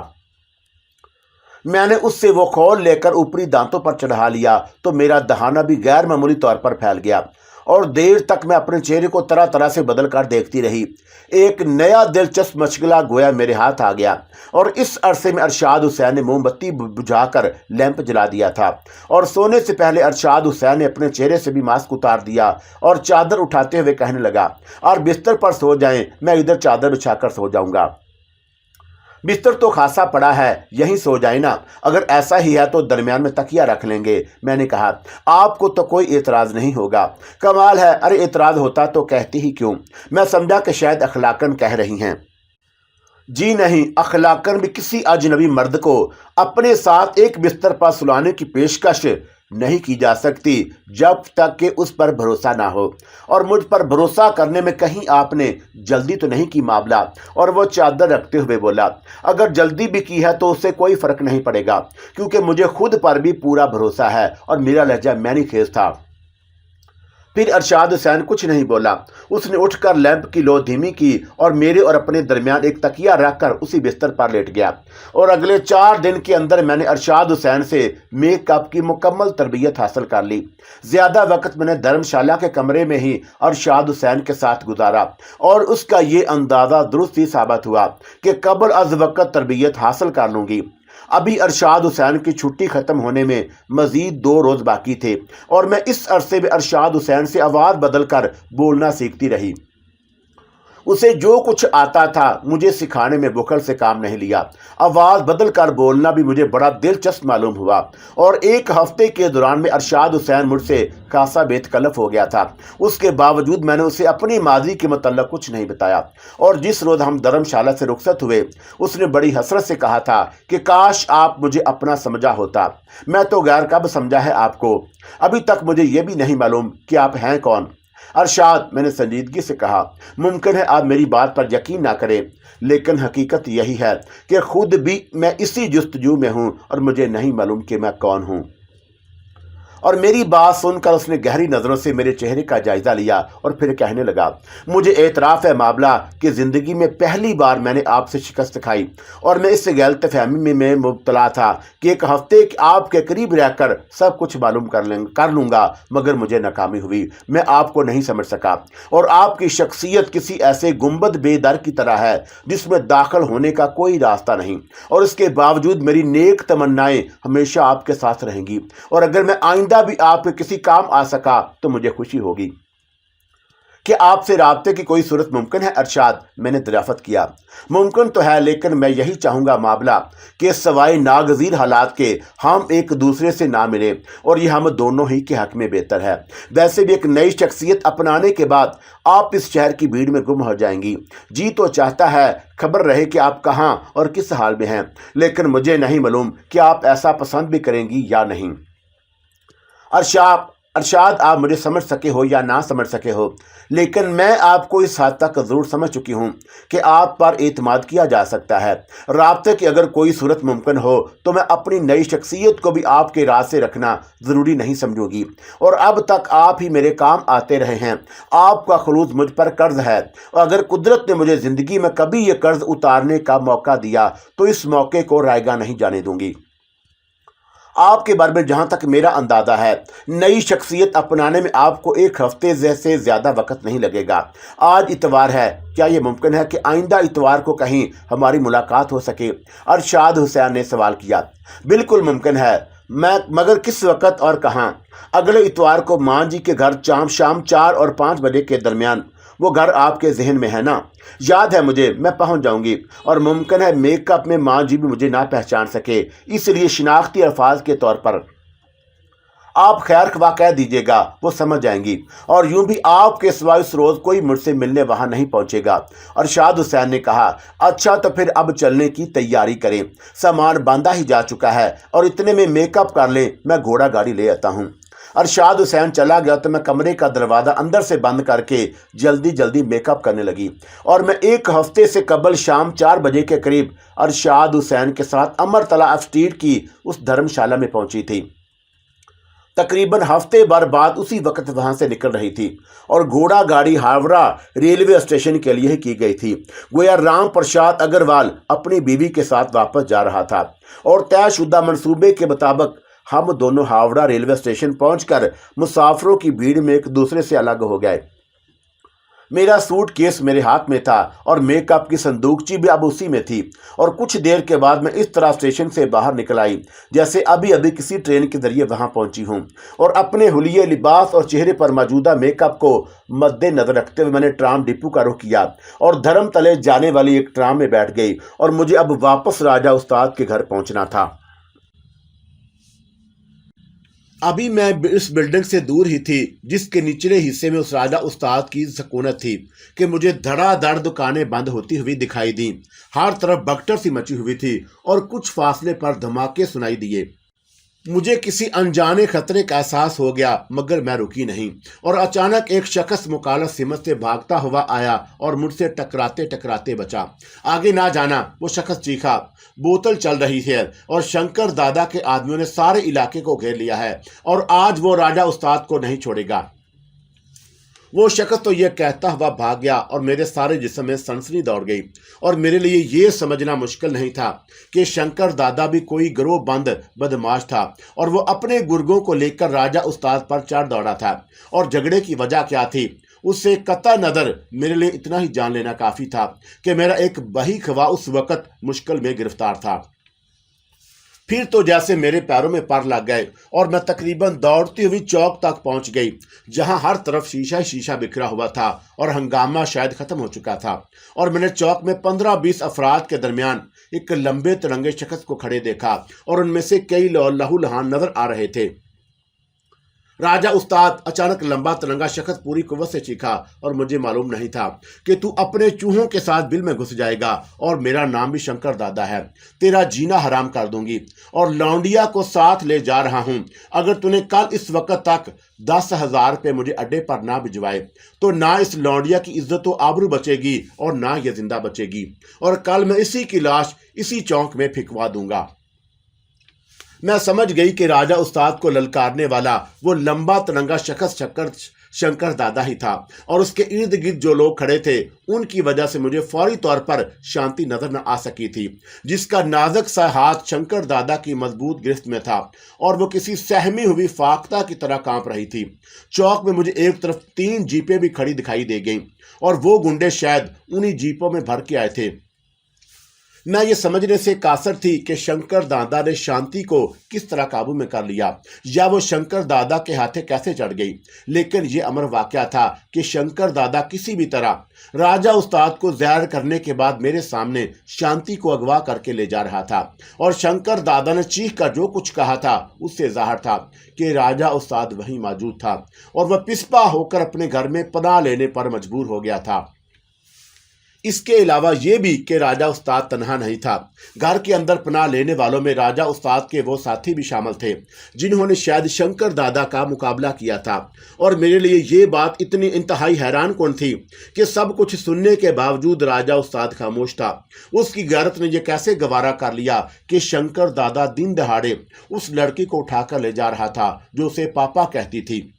मैंने उससे वो खौल लेकर ऊपरी दांतों पर चढ़ा लिया तो मेरा दहाना भी गैर मामूली तौर पर फैल गया और देर तक मैं अपने चेहरे को तरह तरह से बदल कर देखती रही। एक नया दिलचस्प मशगला गोया मेरे हाथ आ गया और इस अरसे में अरशाद हुसैन ने मोमबत्ती बुझाकर लैंप जला दिया था और सोने से पहले अरशाद हुसैन ने अपने चेहरे से भी मास्क उतार दिया और चादर उठाते हुए कहने लगा, और बिस्तर पर सो जाएं, मैं इधर चादर बिछाकर सो जाऊंगा। बिस्तर तो खासा पड़ा है, यहीं सो जाए ना। अगर ऐसा ही है तो दरमियान में तकिया रख लेंगे। मैंने कहा, आपको तो कोई एतराज़ नहीं होगा। कमाल है। अरे एतराज़ होता तो कहती ही क्यों। मैं समझा कि शायद अखलाकन कह रही हैं। जी नहीं, अखलाकन भी किसी अजनबी मर्द को अपने साथ एक बिस्तर पर सुलाने की पेशकश नहीं की जा सकती जब तक कि उस पर भरोसा ना हो। और मुझ पर भरोसा करने में कहीं आपने जल्दी तो नहीं की मामला। और वो चादर रखते हुए बोला, अगर जल्दी भी की है तो उससे कोई फ़र्क नहीं पड़ेगा क्योंकि मुझे खुद पर भी पूरा भरोसा है। और मेरा लहजा मैनी खेज था। फिर अरशाद हुसैन कुछ नहीं बोला। उसने उठकर लैंप की लो धीमी की और मेरे और अपने दरमियान एक तकिया रखकर उसी बिस्तर पर लेट गया। और अगले 4 दिन के अंदर मैंने अरशाद हुसैन से मेकअप की मुकम्मल तरबियत हासिल कर ली। ज़्यादा वक्त मैंने धर्मशाला के कमरे में ही अरशाद हुसैन के साथ गुजारा और उसका ये अंदाज़ा दुरुस्त ही साबित हुआ कि कबल अज वक्त तरबियत हासिल कर लूँगी। अभी अरशाद हुसैन की छुट्टी ख़त्म होने में मज़ीद 2 रोज़ बाकी थे और मैं इस अरसे में अरशाद हुसैन से आवाज़ बदल कर बोलना सीखती रही। उसे जो कुछ आता था मुझे सिखाने में बुखल से काम नहीं लिया। आवाज़ बदल कर बोलना भी मुझे बड़ा दिलचस्प मालूम हुआ और 1 हफ्ते के दौरान में अरशाद हुसैन मुझसे खासा बेतकल्लफ हो गया था। उसके बावजूद मैंने उसे अपनी माजी के मतलब कुछ नहीं बताया। और जिस रोज़ हम धर्मशाला से रुखसत हुए उसने बड़ी हसरत से कहा था कि काश आप मुझे अपना समझा होता। मैं तो गैर कब समझा है आपको। अभी तक मुझे ये भी नहीं मालूम कि आप हैं कौन। अरशाद, मैंने संजीदगी से कहा, मुमकिन है आप मेरी बात पर यकीन ना करें लेकिन हकीकत यही है कि खुद भी मैं इसी जुस्तजू में हूँ और मुझे नहीं मालूम कि मैं कौन हूँ। اور میری بات سن کر اس نے گہری نظروں سے میرے چہرے کا جائزہ لیا اور پھر کہنے لگا، مجھے اعتراف ہے معاملہ کہ زندگی میں پہلی بار میں نے آپ سے شکست کھائی، اور میں اس غلط فہمی میں مبتلا تھا کہ ایک ہفتے آپ کے قریب رہ کر سب کچھ معلوم کر لوں گا، مگر مجھے ناکامی ہوئی۔ میں آپ کو نہیں سمجھ سکا، اور آپ کی شخصیت کسی ایسے گنبد بے در کی طرح ہے جس میں داخل ہونے کا کوئی راستہ نہیں، اور اس کے باوجود میری نیک تمنائیں ہمیشہ آپ کے ساتھ رہیں گی، اور اگر میں آئندہ بھی آپ کے کسی کام آ سکا تو مجھے خوشی ہوگی۔ کہ آپ سے رابطے کی کوئی صورت ممکن ہے ارشاد؟ میں نے دریافت کیا۔ ممکن تو ہے، لیکن میں یہی چاہوں گا معاملہ کہ سوائے ناگزیر حالات کے ہم ایک دوسرے سے نہ ملیں، اور یہ ہم دونوں ہی کے حق میں بہتر ہے۔ ویسے بھی ایک نئی شخصیت اپنانے کے بعد آپ اس شہر کی بھیڑ میں گم ہو جائیں گی۔ جی تو چاہتا ہے خبر رہے کہ آپ کہاں اور کس حال میں ہیں، لیکن مجھے نہیں معلوم کہ آپ ایسا پسند بھی کریں گی یا نہیں۔ ارشاد، آپ مجھے سمجھ سکے ہو یا نہ سمجھ سکے ہو، لیکن میں آپ کو اس حد تک ضرور سمجھ چکی ہوں کہ آپ پر اعتماد کیا جا سکتا ہے۔ رابطے کی اگر کوئی صورت ممکن ہو تو میں اپنی نئی شخصیت کو بھی آپ کے راز سے رکھنا ضروری نہیں سمجھوں گی، اور اب تک آپ ہی میرے کام آتے رہے ہیں۔ آپ کا خلوص مجھ پر قرض ہے، اور اگر قدرت نے مجھے زندگی میں کبھی یہ قرض اتارنے کا موقع دیا تو اس موقع کو رائگاں نہیں جانے دوں گی۔ آپ کے بارے میں جہاں تک میرا اندازہ ہے، نئی شخصیت اپنانے میں آپ کو ایک ہفتے سے زیادہ وقت نہیں لگے گا۔ آج اتوار ہے، کیا یہ ممکن ہے کہ آئندہ اتوار کو کہیں ہماری ملاقات ہو سکے؟ ارشاد حسین نے سوال کیا۔ بالکل ممکن ہے، مگر کس وقت اور کہاں؟ اگلے اتوار کو ماں جی کے گھر شام 4 اور 5 بجے کے درمیان۔ وہ گھر آپ کے ذہن میں ہے نا؟ یاد ہے مجھے، میں پہنچ جاؤں گی، اور ممکن ہے میک اپ میں ماں جی بھی مجھے نہ پہچان سکے، اس لیے شناختی الفاظ کے طور پر آپ خیر خواہ کہہ دیجیے گا، وہ سمجھ جائیں گی، اور یوں بھی آپ کے سوا اس روز کوئی مجھ سے ملنے وہاں نہیں پہنچے گا۔ ارشاد حسین نے کہا، اچھا تو پھر اب چلنے کی تیاری کریں، سامان باندھا ہی جا چکا ہے، اور اتنے میں میک اپ کر لیں، میں گھوڑا گاڑی لے آتا ہوں۔ ارشاد حسین چلا گیا تو میں کمرے کا دروازہ اندر سے بند کر کے جلدی میک اپ کرنے لگی، اور میں ایک ہفتے سے قبل شام 4 بجے کے قریب ارشاد حسین کے ساتھ امرتلا اسٹریٹ کی اس دھرم شالہ میں پہنچی تھی۔ تقریباً ہفتے بھر بعد اسی وقت وہاں سے نکل رہی تھی، اور گھوڑا گاڑی ہاوڑہ ریلوے اسٹیشن کے لیے کی گئی تھی۔ گویا رام پرساد اگروال اپنی بیوی کے ساتھ واپس جا رہا تھا، اور طے شدہ منصوبے کے مطابق ہم دونوں ہاوڑہ ریلوے اسٹیشن پہنچ کر مسافروں کی بھیڑ میں ایک دوسرے سے الگ ہو گئے۔ میرا سوٹ کیس میرے ہاتھ میں تھا، اور میک اپ کی صندوقچی بھی اب اسی میں تھی، اور کچھ دیر کے بعد میں اس طرح اسٹیشن سے باہر نکل آئی جیسے ابھی کسی ٹرین کے ذریعے وہاں پہنچی ہوں، اور اپنے حلیے لباس اور چہرے پر موجودہ میک اپ کو مد نظر رکھتے ہوئے میں نے ٹرام ڈپو کا رخ کیا، اور دھرم تلے جانے والی ایک ٹرام میں بیٹھ گئی، اور مجھے اب واپس راجہ استاد کے گھر پہنچنا تھا۔ ابھی میں اس بلڈنگ سے دور ہی تھی جس کے نچلے حصے میں اس راجہ استاد کی سکونت تھی کہ مجھے دھڑا دھڑ دکانیں بند ہوتی ہوئی دکھائی دیں، ہر طرف بھگدڑ سی مچی ہوئی تھی، اور کچھ فاصلے پر دھماکے سنائی دیے۔ مجھے کسی انجانے خطرے کا احساس ہو گیا، مگر میں رکی نہیں، اور اچانک ایک شخص مخالف سمت سے بھاگتا ہوا آیا اور مجھ سے ٹکراتے بچا۔ آگے نہ جانا، وہ شخص چیخا۔ بوتل چل رہی ہے، اور شنکر دادا کے آدمیوں نے سارے علاقے کو گھیر لیا ہے، اور آج وہ راجہ استاد کو نہیں چھوڑے گا۔ وہ شخص تو یہ کہتا ہوا بھاگ گیا، اور میرے سارے جسم میں سنسنی دوڑ گئی، اور میرے لیے یہ سمجھنا مشکل نہیں تھا کہ شنکر دادا بھی کوئی گروہ بند بدماش تھا، اور وہ اپنے گرگوں کو لے کر راجہ استاد پر چڑھ دوڑا تھا۔ اور جھگڑے کی وجہ کیا تھی؟ اس سے قطع نظر میرے لیے اتنا ہی جان لینا کافی تھا کہ میرا ایک بہی خواہ اس وقت مشکل میں گرفتار تھا۔ پھر تو جیسے میرے پیروں میں پر لگ گئے، اور میں تقریباً دوڑتی ہوئی چوک تک پہنچ گئی، جہاں ہر طرف شیشہ بکھرا ہوا تھا، اور ہنگامہ شاید ختم ہو چکا تھا، اور میں نے چوک میں 15-20 افراد کے درمیان ایک لمبے ترنگے شخص کو کھڑے دیکھا، اور ان میں سے کئی لہو لہان نظر آ رہے تھے۔ راجہ استاد! اچانک لمبا ترنگا شخص پوری قوت سے چیخا، اور مجھے معلوم نہیں تھا کہ تو اپنے چوہوں کے ساتھ بل میں گھس جائے گا، اور میرا نام بھی شنکر دادا ہے۔ تیرا جینا حرام کر دوں گی، اور لونڈیا کو ساتھ لے جا رہا ہوں۔ اگر تو نے کل اس وقت تک 10,000 روپے مجھے اڈے پر نہ بھجوائے تو نہ اس لونڈیا کی عزت و آبرو بچے گی، اور نہ یہ زندہ بچے گی، اور کل میں اسی کی لاش اسی چوک میں پھینکوا دوں گا۔ मैं समझ गई कि राजा उस्ताद को ललकारने वाला वो लंबा तिरंगा शख्स शंकर दादा ही था, और उसके इर्द गिर्द जो लोग खड़े थे उनकी वजह से मुझे फौरी तौर पर शांति नजर न आ सकी थी, जिसका नाजुक सा हाथ शंकर दादा की मजबूत गिरफ्त में था और वो किसी सहमी हुई फाख्ता की तरह कांप रही थी। चौक में मुझे एक तरफ 3 जीपें भी खड़ी दिखाई दे गईं और वो गुंडे शायद उन्हीं जीपों में भर के आए थे। मैं ये समझने से कासर थी कि शंकर दादा ने शांति को किस तरह काबू में कर लिया या वो शंकर दादा के हाथे कैसे चढ़ गई, लेकिन ये अमर वाकया था कि शंकर दादा किसी भी तरह राजा उस्ताद को ज़ाहिर करने के बाद मेरे सामने शांति को अगवा करके ले जा रहा था, और शंकर दादा ने चीख कर जो कुछ कहा था उससे ज़ाहिर था कि राजा उस्ताद वहीं मौजूद था और वह पिस्पा होकर अपने घर में पनाह लेने पर मजबूर हो गया था। इसके अलावा ये भी कि राजा उस्ताद तन्हा नहीं था। घर के अंदर पनाह लेने वालों में राजा उस्ताद के वो साथी भी शामिल थे जिन्होंने शायद शंकर दादा का मुकाबला किया था। और मेरे लिए ये बात इतनी इंतहाई हैरान कौन थी कि सब कुछ सुनने के बावजूद राजा उस्ताद खामोश था। उसकी गैरत ने यह कैसे गवारा कर लिया कि शंकर दादा दिन दहाड़े उस लड़की को उठाकर ले जा रहा था जो उसे पापा कहती थी।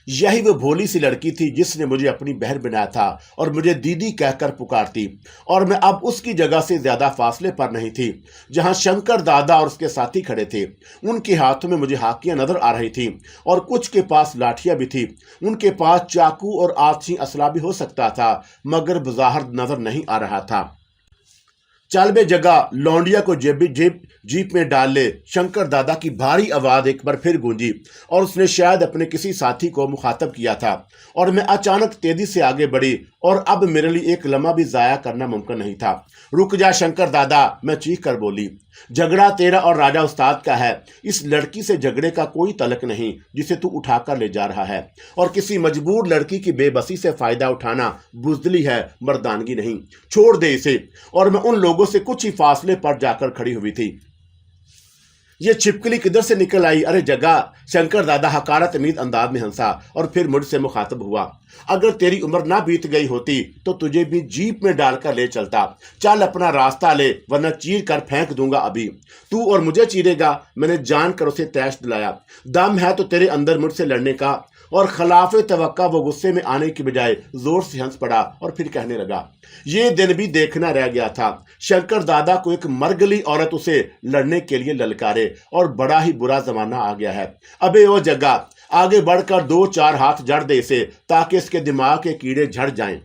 यही वो भोली सी लड़की थी जिसने मुझे अपनी बहन बनाया था और मुझे दीदी कहकर पुकारती, और मैं अब उसकी जगह से ज्यादा फासले पर नहीं थी जहां शंकर दादा और उसके साथी खड़े थे। उनके हाथों में मुझे हाकियां नजर आ रही थी और कुछ के पास लाठियां भी थी। उनके पास चाकू और आछी असला भी हो सकता था, मगर बज़ाहिर नजर नहीं आ रहा था। चल बे जगह, लौंडिया को जीप में डाल ले। शंकर दादा की भारी आवाज एक बार फिर गूंजी और उसने शायद अपने किसी साथी को मुखातब किया था, और मैं अचानक तेजी से आगे बढ़ी और अब मेरे लिए एक लम्हा भी जाया करना मुमकिन नहीं था। रुक जा शंकर दादा, मैं चीख कर बोली। झगड़ा तेरा और राजा उस्ताद का है। इस लड़की से झगड़े का कोई तलक नहीं जिसे तू उठाकर ले जा रहा है, और किसी मजबूर लड़की की बेबसी से फायदा उठाना बुजदली है, मर्दानगी नहीं। छोड़ दे इसे। और मैं उन लोगों से कुछ ही फासले पर जाकर खड़ी हुई थी। ये छिपकली किधर से निकल आई? अरे जगह, शंकर दादा हकारा तमीज अंदाज में हंसा और फिर मुझसे मुखातब हुआ। अगर तेरी उम्र ना बीत गई होती तो तुझे भी जीप में डालकर ले चलता। चल अपना रास्ता ले, वरना चीर कर फेंक दूंगा अभी। तू और मुझे चीरेगा? मैंने जानकर उसे तैश दिलाया। दम है तो तेरे अंदर मुझसे लड़ने का। और खिलाफे तवक्का वो गुस्से में आने की बजाय जोर से हंस पड़ा और फिर कहने लगा, ये दिन भी देखना रह गया था। शंकर दादा को एक मरगली औरत उसे लड़ने के लिए ललकारे, और बड़ा ही बुरा जमाना आ गया है। अबे वो जगह, आगे बढ़कर 2-4 हाथ जड़ दे इसे, ताकि इसके दिमाग के कीड़े झड़ जाएं।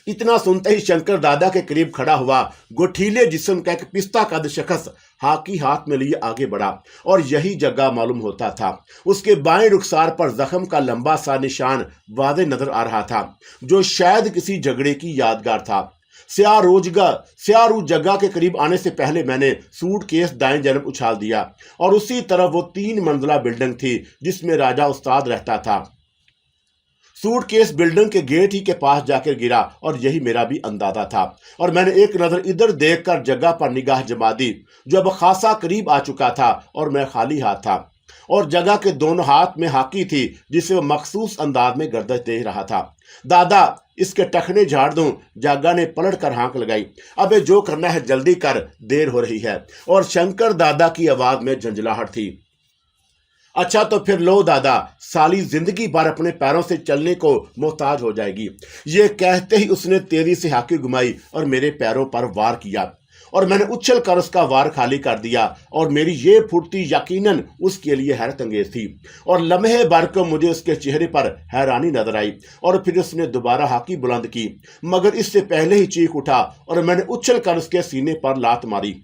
इतना सुनते ही शंकर दादा के करीब खड़ा हुआ गोठीले जिस्म का एक पिस्ता कद शख्स हाकी हाथ में लिए आगे बढ़ा, और यही जगह मालूम होता था। उसके बाएं रुखसार पर जख्म का लंबा सा निशान वाज़ेह नजर आ रहा था, जो शायद किसी झगड़े की यादगार था। स्यारू जगह के करीब आने से पहले मैंने सूटकेस दाएं जानब उछाल दिया, और उसी तरफ वो 3 मंजिला बिल्डिंग थी जिसमें राजा उस्ताद रहता था। सूटकेस बिल्डिंग के गेट ही के पास जाकर गिरा, और यही मेरा भी अंदाजा था। और मैंने एक नजर इधर देखकर जगह पर निगाह जमा दी, जो अब खासा करीब आ चुका था, और मैं खाली हाथ था, और जगह के दोनों हाथ में हाकी थी जिसे वो मखसूस अंदाज में गर्दश दे रहा था। दादा, इसके टखने झाड़ दूं? जागा ने पलट कर हाँक लगाई। अबे जो करना है जल्दी कर, देर हो रही है। और शंकर दादा की आवाज में झंझलाहट थी। अच्छा तो फिर लो दादा, साली जिंदगी भर अपने पैरों से चलने को मोहताज हो जाएगी। ये कहते ही उसने तेजी से हाकी घुमाई और मेरे पैरों पर वार किया, और मैंने उछल कर उसका वार खाली कर दिया। और मेरी ये फुर्ती यकीनन उसके लिए हैरत अंगेज थी, और लम्हे भर को मुझे उसके चेहरे पर हैरानी नजर आई। और फिर उसने दोबारा हाकी बुलंद की, मगर इससे पहले ही चीख उठा और मैंने उछल कर उसके सीने पर लात मारी।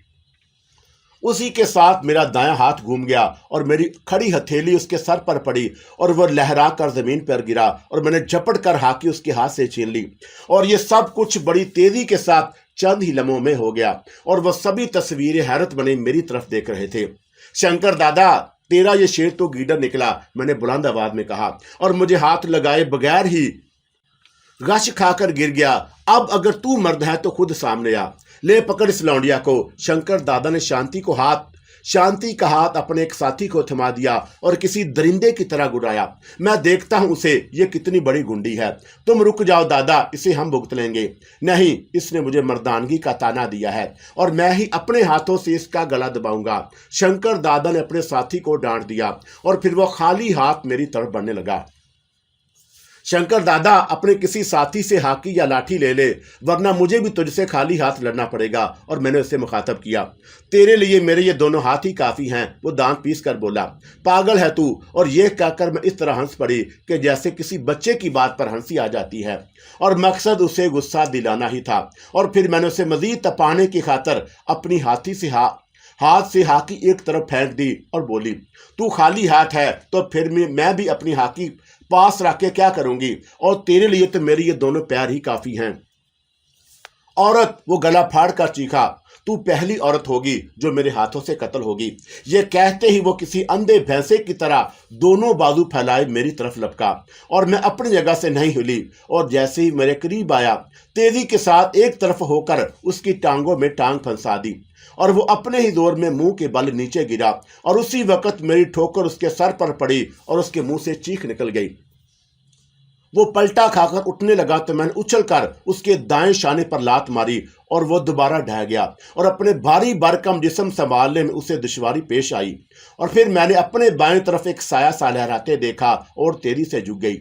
उसी के साथ मेरा दायां हाथ घूम गया और मेरी खड़ी हथेली उसके सर पर पड़ी, और वह लहरा कर जमीन पर गिरा, और मैंने झपट कर हाकी उसके हाथ से छीन ली। और ये सब कुछ बड़ी तेजी के साथ चंद ही लम्हों में हो गया, और वह सभी तस्वीरें हैरत बने मेरी तरफ देख रहे थे। शंकर दादा, तेरा ये शेर तो गीडर निकला, मैंने बुलंद आवाज में कहा, और मुझे हाथ लगाए बगैर ही गश खाकर गिर गया। अब अगर तू मर्द है तो खुद सामने आ, ले पकड़ इस लौंडिया को। शंकर दादा ने शांति को हाथ शांति का हाथ अपने एक साथी को थमा दिया और किसी दरिंदे की तरह गुड़ाया। मैं देखता हूं उसे, ये कितनी बड़ी गुंडी है। तुम रुक जाओ दादा, इसे हम भुगत लेंगे। नहीं, इसने मुझे मर्दानगी का ताना दिया है और मैं ही अपने हाथों से इसका गला दबाऊंगा। शंकर दादा ने अपने साथी को डांट दिया और फिर वो खाली हाथ मेरी तरफ बढ़ने लगा। शंकर दादा, अपने किसी साथी से हाकी या लाठी ले ले, वरना मुझे भी तुझसे खाली हाथ लड़ना पड़ेगा। और मैंने उसे मुखातब किया, तेरे लिए मेरे ये दोनों हाथ ही काफी हैं। वो दांत पीस कर बोला, पागल है तू। और यह कहकर मैं इस तरह हंस पड़ी कि जैसे किसी बच्चे की बात पर हंसी आ जाती है, और मकसद उसे गुस्सा दिलाना ही था। और फिर मैंने उसे मजीद तपाने की खातर अपनी हाथ से हाकी एक तरफ फेंक दी और बोली, तू खाली हाथ है तो फिर मैं भी अपनी हाकी पास रख के क्या करूंगी, और तेरे लिए तो मेरे ये दोनों पैर ही काफी हैं। औरत, वो गला फाड़ कर चीखा, तू पहली औरत होगी जो मेरे हाथों से कत्ल होगी। ये कहते ही वो किसी अंधे भैंसे की तरह दोनों बाजू फैलाए मेरी तरफ लपका, और मैं अपनी जगह से नहीं हिली। और जैसे ही मेरे करीब आया, तेजी के साथ एक तरफ होकर उसकी टांगों में टांग फंसा दी, और वो अपने ही जोर में मुंह के बल नीचे गिरा, और उसी वक्त मेरी ठोकर उसके सर पर पड़ी और उसके मुंह से चीख निकल गई। वो पलटा खाकर उठने लगा तो मैंने उछलकर उसके दाएं शाने पर लात मारी और वो दोबारा ढह गया, और अपने भारी भरकम जिस्म संभालने में उसे दुश्वारी पेश आई। और फिर मैंने अपने बाएं तरफ एक साया सा लहराते देखा और तेजी से झुक गई।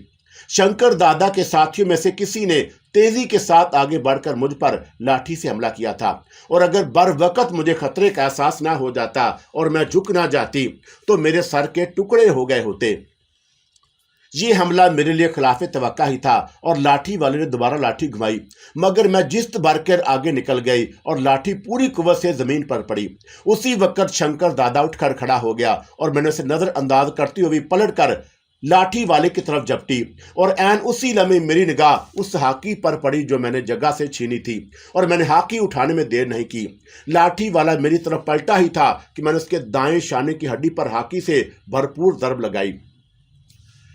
शंकर दादा के साथियों में से किसी ने तेजी के साथ आगे बढ़कर मुझ पर लाठी से हमला किया था, और अगर बर वक्त मुझे खतरे का एहसास ना हो जाता और मैं झुक ना जाती तो मेरे सर के टुकड़े हो गए होते। ये हमला मेरे लिए खिलाफ तवक्का ही था, और लाठी वाले ने दोबारा लाठी घुमाई, मगर मैं जिस्त भरकर आगे निकल गई और लाठी पूरी कुव्वत से जमीन पर पड़ी। उसी वक्त शंकर दादा उठकर खड़ा हो गया और मैंने उसे नजरअंदाज करती हुई पलट कर लाठी वाले की तरफ झपटी, और ऐन उसी लम्हे मेरी निगाह उस हाकी पर पड़ी जो मैंने जगह से छीनी थी, और मैंने हाकी उठाने में देर नहीं की। लाठी वाला मेरी तरफ पलटा ही था कि मैंने उसके दाएं शाने की हड्डी पर हाकी से भरपूर दर्ब लगाई।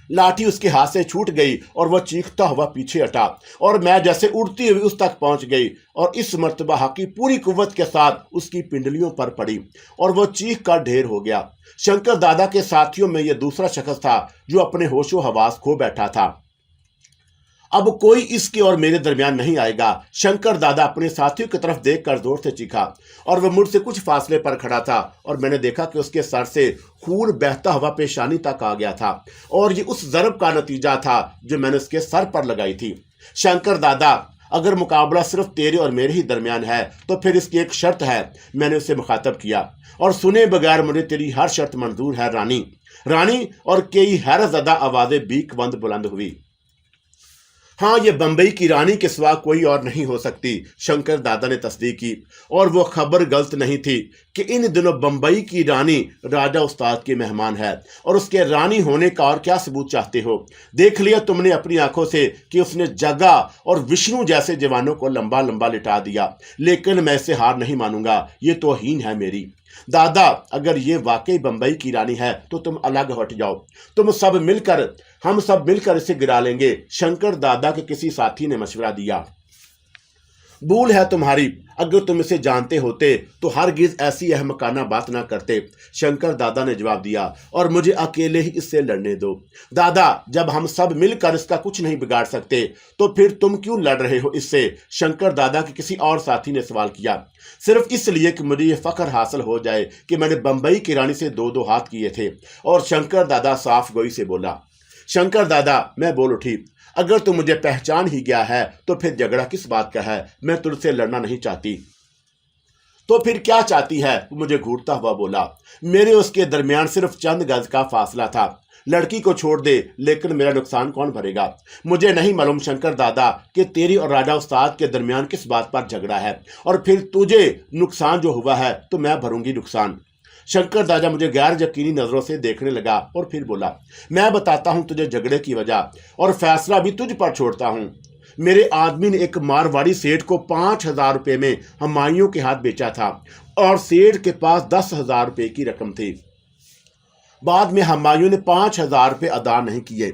लाठी उसके हाथ से छूट गई और वह चीखता हुआ पीछे हटा, और मैं जैसे उड़ती हुई उस तक पहुंच गई, और इस मर्तबा हाकी पूरी कुव्वत के साथ उसकी पिंडलियों पर पड़ी और वह चीख कर ढेर हो गया। शंकर दादा के साथियों में यह दूसरा शख्स था जो अपने होशो हवास खो बैठा था। अब कोई इसके और मेरे दरमियान नहीं आएगा। शंकर दादा अपने साथियों की तरफ देखकर जोर से चीखा, और वह मुझसे कुछ फासले पर खड़ा था, और मैंने देखा कि उसके सर से खून बहता हुआ पेशानी तक आ गया था, और ये उस ज़रब का नतीजा था जो मैंने उसके सर पर लगाई थी। शंकर दादा, अगर मुकाबला सिर्फ तेरे और मेरे ही दरमियान है तो फिर इसकी एक शर्त है। मैंने उसे मुखातब किया, और सुने बगैर मुझे तेरी हर शर्त मंजूर है रानी। रानी, और कई हैरत ज़दा आवाज़ें बीक बंद बुलंद हुई। हाँ, ये बंबई की रानी के सिवा कोई और नहीं हो सकती। शंकर दादा ने तस्दीक की, और वो खबर गलत नहीं थी कि इन दिनों बंबई की रानी राजा उस्ताद की मेहमान है, और उसके रानी होने का और क्या सबूत चाहते हो? देख लिया तुमने अपनी आंखों से कि उसने जगा और विष्णु जैसे जवानों को लंबा लंबा लिटा दिया, लेकिन मैं इसे हार नहीं मानूंगा। ये तौहीन है मेरी। दादा, अगर ये वाकई बंबई की रानी है तो तुम अलग हट जाओ, हम सब मिलकर इसे गिरा लेंगे। शंकर दादा के किसी साथी ने मशवरा दिया। भूल है तुम्हारी, अगर तुम इसे जानते होते तो हरगिज ऐसी अहमकाना बात ना करते। शंकर दादा ने जवाब दिया, और मुझे अकेले ही इससे लड़ने दो। दादा, जब हम सब मिलकर इसका कुछ नहीं बिगाड़ सकते तो फिर तुम क्यों लड़ रहे हो इससे? शंकर दादा के किसी और साथी ने सवाल किया। सिर्फ इसलिए कि मुझे ये फख्र हासिल हो जाए कि मैंने बंबई की रानी से दो हाथ किए थे। और शंकर दादा साफ गोई से बोला। शंकर दादा, मैं बोल उठी, अगर तू मुझे पहचान ही गया है तो फिर झगड़ा किस बात का है? मैं तुझसे लड़ना नहीं चाहती। तो फिर क्या चाहती है? मुझे घूरता हुआ बोला। मेरे उसके दरमियान सिर्फ चंद गज का फासला था। लड़की को छोड़ दे, लेकिन मेरा नुकसान कौन भरेगा? मुझे नहीं मालूम शंकर दादा कि तेरी और राजा उस्ताद के दरमियान किस बात पर झगड़ा है, और फिर तुझे नुकसान जो हुआ है तो मैं भरूंगी नुकसान। शंकर दादा मुझे गैर यकीनी नजरों से देखने लगा और फिर बोला, मैं बताता हूं तुझे झगड़े की वजह, और फैसला भी तुझ पर छोड़ता हूं। मेरे आदमी ने एक मारवाड़ी सेठ को 5,000 रुपये में हमायूं के हाथ बेचा था, और सेठ के पास 10,000 रुपये की रकम थी। बाद में हमायूं ने 5,000 रुपये अदा नहीं किए।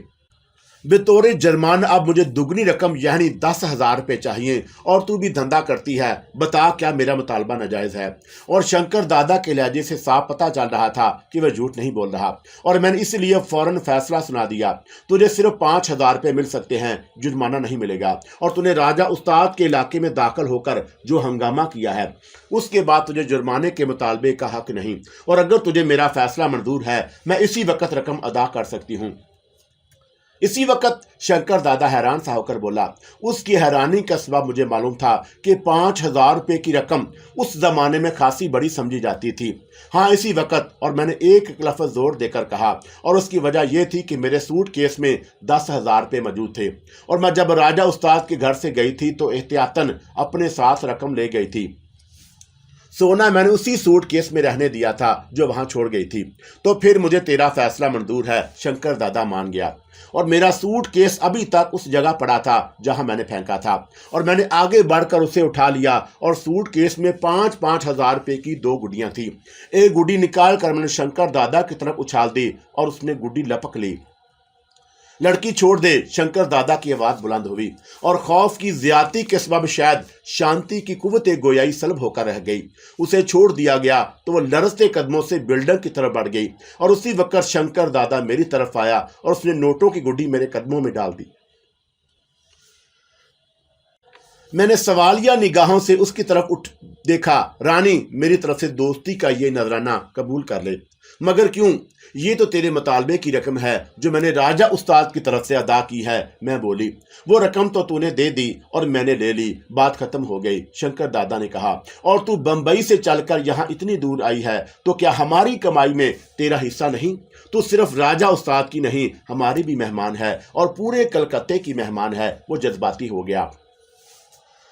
बतौर जुर्माना अब मुझे दुगनी रकम यानी 10,000 रुपये चाहिए और तू भी धंधा करती है, बता क्या मेरा मुतालबा नाजायज़ है। और शंकर दादा के लहजे से साफ पता चल रहा था कि वह झूठ नहीं बोल रहा, और मैंने इसलिए फौरन फैसला सुना दिया, तुझे सिर्फ 5,000 रुपये मिल सकते हैं, जुर्माना नहीं मिलेगा। और तूने राजा उस्ताद के इलाके में दाखिल होकर जो हंगामा किया है उसके बाद तुझे जुर्माने के मुतालबे का हक नहीं, और अगर तुझे मेरा फैसला मंजूर है मैं इसी वक्त रकम अदा कर सकती हूँ। इसी वक्त शंकर दादा हैरान सा होकर बोला। उसकी हैरानी का सबब मुझे मालूम था कि 5,000 रुपये की रकम उस जमाने में खासी बड़ी समझी जाती थी। हाँ, इसी वक्त, और मैंने एक लफ्ज़ जोर देकर कहा, और उसकी वजह यह थी कि मेरे सूट केस में 10,000 रुपये मौजूद थे, और मैं जब राजा उस्ताद के घर से गई थी तो एहतियातन अपने साथ रकम ले गई थी। सोना मैंने उसी सूट केस में रहने दिया था जो वहां छोड़ गई थी। तो फिर मुझे तेरा फैसला मंजूर है, शंकर दादा मान गया, और मेरा सूट केस अभी तक उस जगह पड़ा था जहां मैंने फेंका था, और मैंने आगे बढ़कर उसे उठा लिया, और सूट केस में 5-5 हजार रुपये की 2 गुड्डियां थी। एक गुड्डी निकाल कर मैंने शंकर दादा की तरफ उछाल दी और उसने गुड्डी लपक ली। लड़की छोड़ दे, शंकर दादा की आवाज बुलंद हुई, और खौफ की ज्यादती के सबब शायद शांति की कुव्वत गोयाई सलब होकर रह गई। उसे छोड़ दिया गया तो वह लरजते कदमों से बिल्डर की तरफ बढ़ गई, और उसी वक्त शंकर दादा मेरी तरफ आया और उसने नोटों की गुड्डी मेरे कदमों में डाल दी। मैंने सवालिया निगाहों से उसकी तरफ उठ देखा। रानी, मेरी तरफ से दोस्ती का ये नजराना कबूल कर ले। मगर क्यों? ये तो तेरे मुतालबे की रकम है जो मैंने राजा उस्ताद की तरफ से अदा की है, मैं बोली। वो रकम तो तूने दे दी और मैंने ले ली, बात खत्म हो गई, शंकर दादा ने कहा। और तू बंबई से चलकर यहाँ इतनी दूर आई है तो क्या हमारी कमाई में तेरा हिस्सा नहीं? तू सिर्फ राजा उस्ताद की नहीं, हमारी भी मेहमान है और पूरे कलकत्ते की मेहमान है। वो जज्बाती हो गया।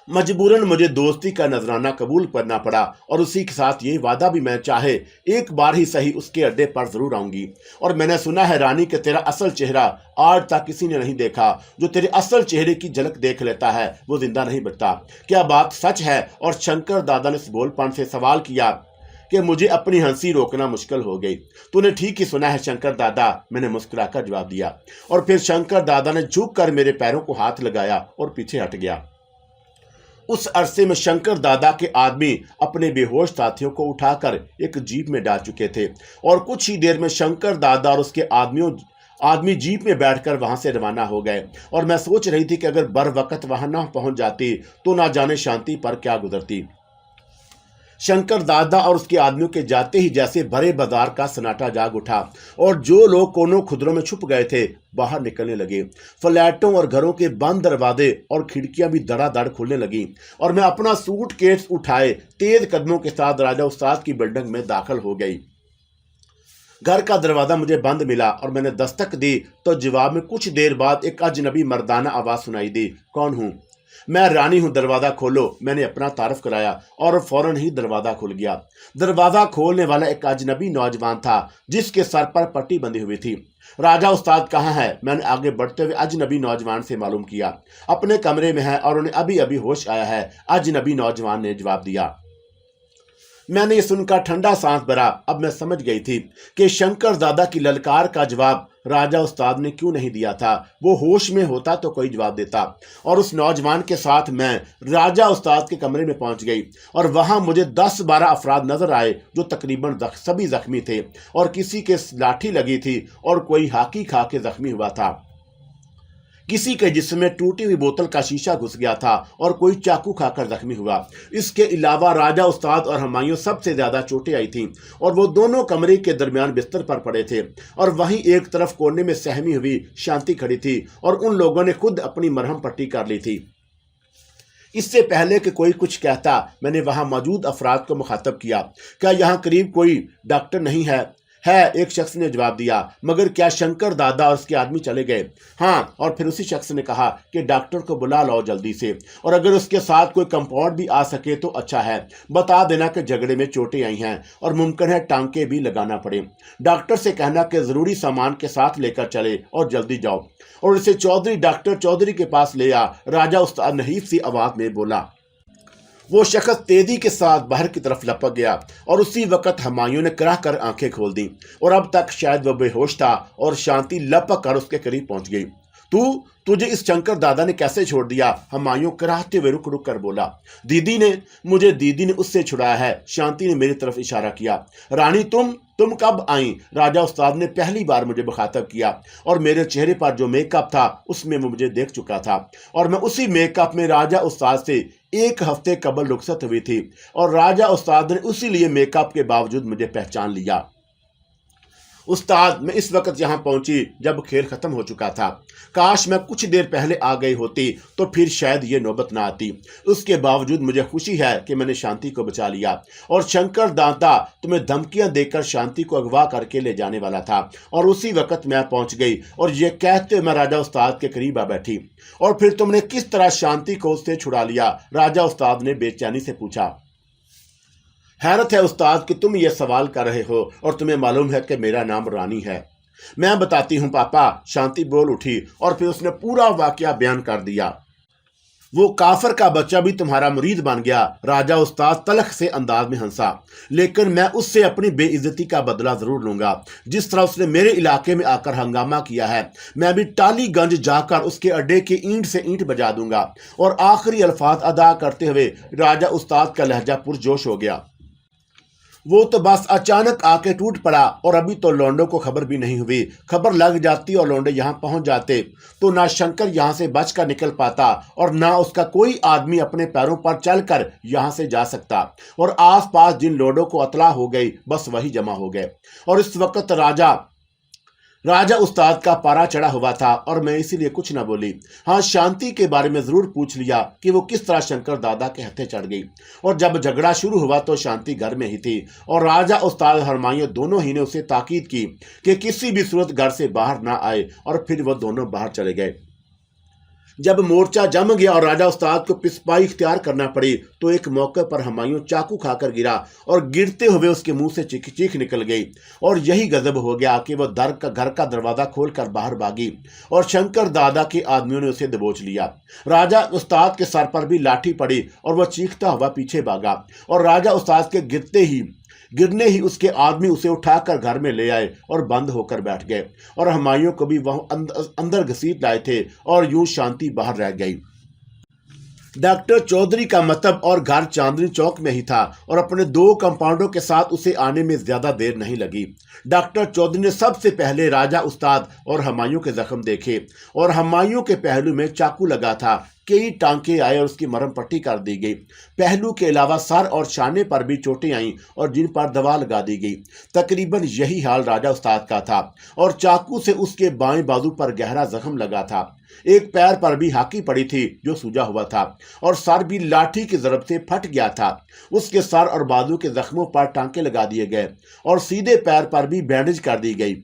मजबूरन मुझे दोस्ती का नजराना कबूल करना पड़ा, और उसी के साथ ये वादा भी मैं चाहे एक बार ही सही उसके अड्डे पर जरूर आऊंगी। और मैंने सुना है रानी कि तेरा असल चेहरा आज तक किसी ने नहीं देखा। जो तेरे असल चेहरे की झलक देख लेता है वो जिंदा नहीं बचता। क्या बात सच है? और शंकर दादा ने इस बोलपन से सवाल किया कि मुझे अपनी हंसी रोकना मुश्किल हो गई। तूने ठीक ही सुना है शंकर दादा, मैंने मुस्कुराकर जवाब दिया। और फिर शंकर दादा ने झुक कर मेरे पैरों को हाथ लगाया और पीछे हट गया। उस अरसे में शंकर दादा के आदमी अपने बेहोश साथियों को उठाकर एक जीप में डाल चुके थे, और कुछ ही देर में शंकर दादा और उसके आदमी जीप में बैठकर वहां से रवाना हो गए। और मैं सोच रही थी कि अगर बर वक्त वहां ना पहुंच जाती तो ना जाने शांति पर क्या गुजरती। शंकर दादा और उसके आदमियों के जाते ही जैसे भरे बाजार का सन्नाटा जाग उठा, और जो लोग कोनों खुदरों में छुप गए थे बाहर निकलने लगे। फ्लैटों और घरों के बंद दरवाजे और खिड़कियां भी धड़ाधड़ खुलने लगी, और मैं अपना सूटकेस उठाए तेज कदमों के साथ राजा उस्ताद की बिल्डिंग में दाखिल हो गई। घर का दरवाजा मुझे बंद मिला और मैंने दस्तक दी तो जवाब में कुछ देर बाद एक अजनबी मर्दाना आवाज सुनाई दी। कौन हूं? मैं रानी हूं, दरवाजा खोलो, मैंने अपना तारफ कराया, और फौरन ही दरवाजा खुल गया। दरवाजा खोलने वाला एक अजनबी नौजवान था जिसके सर पर पट्टी बंधी हुई थी। राजा उस्ताद कहाँ है? मैंने आगे बढ़ते हुए अजनबी नौजवान से मालूम किया। अपने कमरे में है और उन्हें अभी अभी होश आया है, अजनबी नौजवान ने जवाब दिया। मैंने ये सुनकर ठंडा सांस भरा। अब मैं समझ गई थी कि शंकर दादा की ललकार का जवाब राजा उस्ताद ने क्यों नहीं दिया था। वो होश में होता तो कोई जवाब देता। और उस नौजवान के साथ मैं राजा उस्ताद के कमरे में पहुंच गई, और वहां मुझे 10-12 अफराद नजर आए जो तकरीबन सभी जख्मी थे, और किसी के लाठी लगी थी और कोई हाकी खा के जख्मी हुआ था। किसी के जिस्म में टूटी हुई बोतल का शीशा घुस गया था और कोई चाकू खाकर जख्मी हुआ। इसके अलावा राजा उस्ताद और हमायूं सबसे ज्यादा चोटें आई थीं, और वो दोनों कमरे के दरमियान बिस्तर पर पड़े थे, और वहीं एक तरफ कोने में सहमी हुई शांति खड़ी थी, और उन लोगों ने खुद अपनी मरहम पट्टी कर ली थी। इससे पहले कि कोई कुछ कहता, मैंने वहां मौजूद अफराद को मुखातब किया। क्या यहाँ करीब कोई डॉक्टर नहीं है? एक शख्स ने जवाब दिया। मगर क्या शंकर दादा और उसके आदमी चले गए? हाँ। और फिर उसी शख्स ने कहा कि डॉक्टर को बुला लाओ जल्दी से, और अगर उसके साथ कोई कंपाउंड भी आ सके तो अच्छा है। बता देना कि झगड़े में चोटें आई हैं और मुमकिन है टांके भी लगाना पड़े। डॉक्टर से कहना कि जरूरी सामान के साथ लेकर चले और जल्दी जाओ। और इसे डॉक्टर चौधरी के पास ले आ, राजा उस्ताद नहीफ सी आवाज में बोला। वो शख्स तेजी के साथ बाहर की तरफ लपक गया, और उसी वक्त हमायूं ने कराह कर आंखें खोल दी, और अब तक शायद वह बेहोश था, और शांति लपक कर उसके करीब पहुंच गई। تجھے اس شنکر دادا نے کیسے چھوڑ دیا؟ ہمایوں کراہتے ہوئے رک رک کر بولا۔ دیدی نے اس سے چھڑایا ہے، شانتی نے میری طرف اشارہ کیا۔ رانی تم کب آئیں؟ راجہ استاد نے پہلی بار مجھے مخاطب کیا، اور میرے چہرے پر جو میک اپ تھا اس میں وہ مجھے دیکھ چکا تھا، اور میں اسی میک اپ میں راجہ استاد سے 1 ہفتے قبل رخصت ہوئی تھی، اور راجہ استاد نے اسی لیے میک اپ کے باوجود مجھے پہچان لیا۔ استاد، میں اس وقت یہاں پہنچی جب کھیل ختم ہو چکا تھا۔ کاش میں کچھ دیر پہلے آ گئی ہوتی تو پھر شاید یہ نوبت نہ آتی۔ اس کے باوجود مجھے خوشی ہے کہ میں نے شانتی کو بچا لیا، اور شنکر داتا تمہیں دھمکیاں دے کر شانتی کو اغوا کر کے لے جانے والا تھا، اور اسی وقت میں پہنچ گئی، اور یہ کہتے ہوئے میں راجہ استاد کے قریب آ بیٹھی۔ اور پھر تم نے کس طرح شانتی کو اس سے چھڑا لیا؟ راجہ استاد نے بے چینی سے پوچھا۔ حیرت ہے استاد کہ تم یہ سوال کر رہے ہو، اور تمہیں معلوم ہے کہ میرا نام رانی ہے۔ میں بتاتی ہوں پاپا، شانتی بول اٹھی، اور پھر اس نے پورا واقعہ بیان کر دیا۔ وہ کافر کا بچہ بھی تمہارا مرید بن گیا، راجہ استاد تلخ سے انداز میں ہنسا، لیکن میں اس سے اپنی بے عزتی کا بدلہ ضرور لوں گا، جس طرح اس نے میرے علاقے میں آ کر ہنگامہ کیا ہے۔ میں بھی ٹالی گنج جا کر اس کے اڈے کی اینٹ سے اینٹ بجا دوں گا۔ اور آخری الفاظ ادا کرتے ہوئے راجہ استاد کا لہجہ پرجوش ہو گیا۔ وہ تو بس اچانک آ کے ٹوٹ پڑا، اور ابھی تو لونڈوں کو خبر بھی نہیں ہوئی۔ خبر لگ جاتی اور لونڈے یہاں پہنچ جاتے تو نہ شنکر یہاں سے بچ کر نکل پاتا، اور نہ اس کا کوئی آدمی اپنے پیروں پر چل کر یہاں سے جا سکتا، اور آس پاس جن لونڈوں کو اطلاع ہو گئی بس وہی جمع ہو گئے۔ اور اس وقت راجہ استاد کا پارا چڑھا ہوا تھا، اور میں اسی لیے کچھ نہ بولی۔ ہاں، شانتی کے بارے میں ضرور پوچھ لیا کہ وہ کس طرح شنکر دادا کے ہتھے چڑھ گئی، اور جب جھگڑا شروع ہوا تو شانتی گھر میں ہی تھی، اور راجہ استاد اور ہمایوں دونوں ہی نے اسے تاکید کی کہ کسی بھی صورت گھر سے باہر نہ آئے، اور پھر وہ دونوں باہر چلے گئے۔ جب مورچہ جم گیا اور راجہ استاد کو پسپائی اختیار کرنا پڑی تو ایک موقع پر ہمایوں چاقو کھا کر گرا، اور گرتے ہوئے اس کے منہ سے چیخ نکل گئی، اور یہی غضب ہو گیا کہ وہ گھر کا دروازہ کھول کر باہر بھاگی، اور شنکر دادا کے آدمیوں نے اسے دبوچ لیا۔ راجہ استاد کے سر پر بھی لاٹھی پڑی، اور وہ چیختا ہوا پیچھے بھاگا، اور راجہ استاد کے گرنے ہی اس کے آدمی اسے اٹھا کر گھر میں لے آئے اور بند ہو کر بیٹھ گئے، اور ہمایوں کو بھی وہاں اندر گھسیٹ لائے تھے، اور یوں شانتی باہر رہ گئی۔ ڈاکٹر چودھری کا مطب اور گھر چاندنی چوک میں ہی تھا، اور اپنے 2 کمپاؤنڈوں کے ساتھ اسے آنے میں زیادہ دیر نہیں لگی۔ ڈاکٹر چودھری نے سب سے پہلے راجہ استاد اور ہمایوں کے زخم دیکھے، اور ہمایوں کے پہلو میں چاقو لگا تھا۔ کئی ٹانکے آئے اور اس کی مرہم پٹی کر دی گئی۔ پہلو کے علاوہ سر اور شانے پر بھی چوٹیں آئیں، اور جن پر دوا لگا دی گئی۔ تقریباً یہی حال راجہ استاد کا تھا، اور چاقو سے اس کے بائیں بازو پر گہرا زخم لگا تھا۔ ایک پیر پر بھی ہاکی پڑی تھی جو سوجا ہوا تھا، اور سر بھی لاٹھی کی ضرب سے پھٹ گیا تھا۔ اس کے سر اور بازو کے زخموں پر ٹانکے لگا دیے گئے، اور سیدھے پیر پر بھی بینڈیج کر دی گئی۔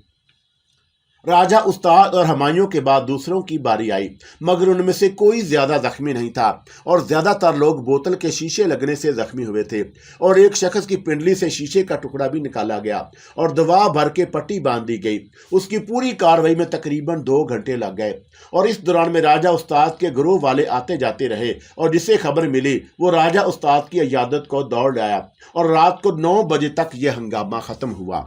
راجہ استاد اور ہمایوں کے بعد دوسروں کی باری آئی، مگر ان میں سے کوئی زیادہ زخمی نہیں تھا، اور زیادہ تر لوگ بوتل کے شیشے لگنے سے زخمی ہوئے تھے، اور ایک شخص کی پنڈلی سے شیشے کا ٹکڑا بھی نکالا گیا، اور دوا بھر کے پٹی باندھ دی گئی۔ اس کی پوری کارروائی میں تقریباً 2 گھنٹے لگ گئے، اور اس دوران میں راجہ استاد کے گروہ والے آتے جاتے رہے، اور جسے خبر ملی وہ راجہ استاد کی عیادت کو دوڑ لایا، اور رات کو 9 بجے تک یہ ہنگامہ ختم ہوا۔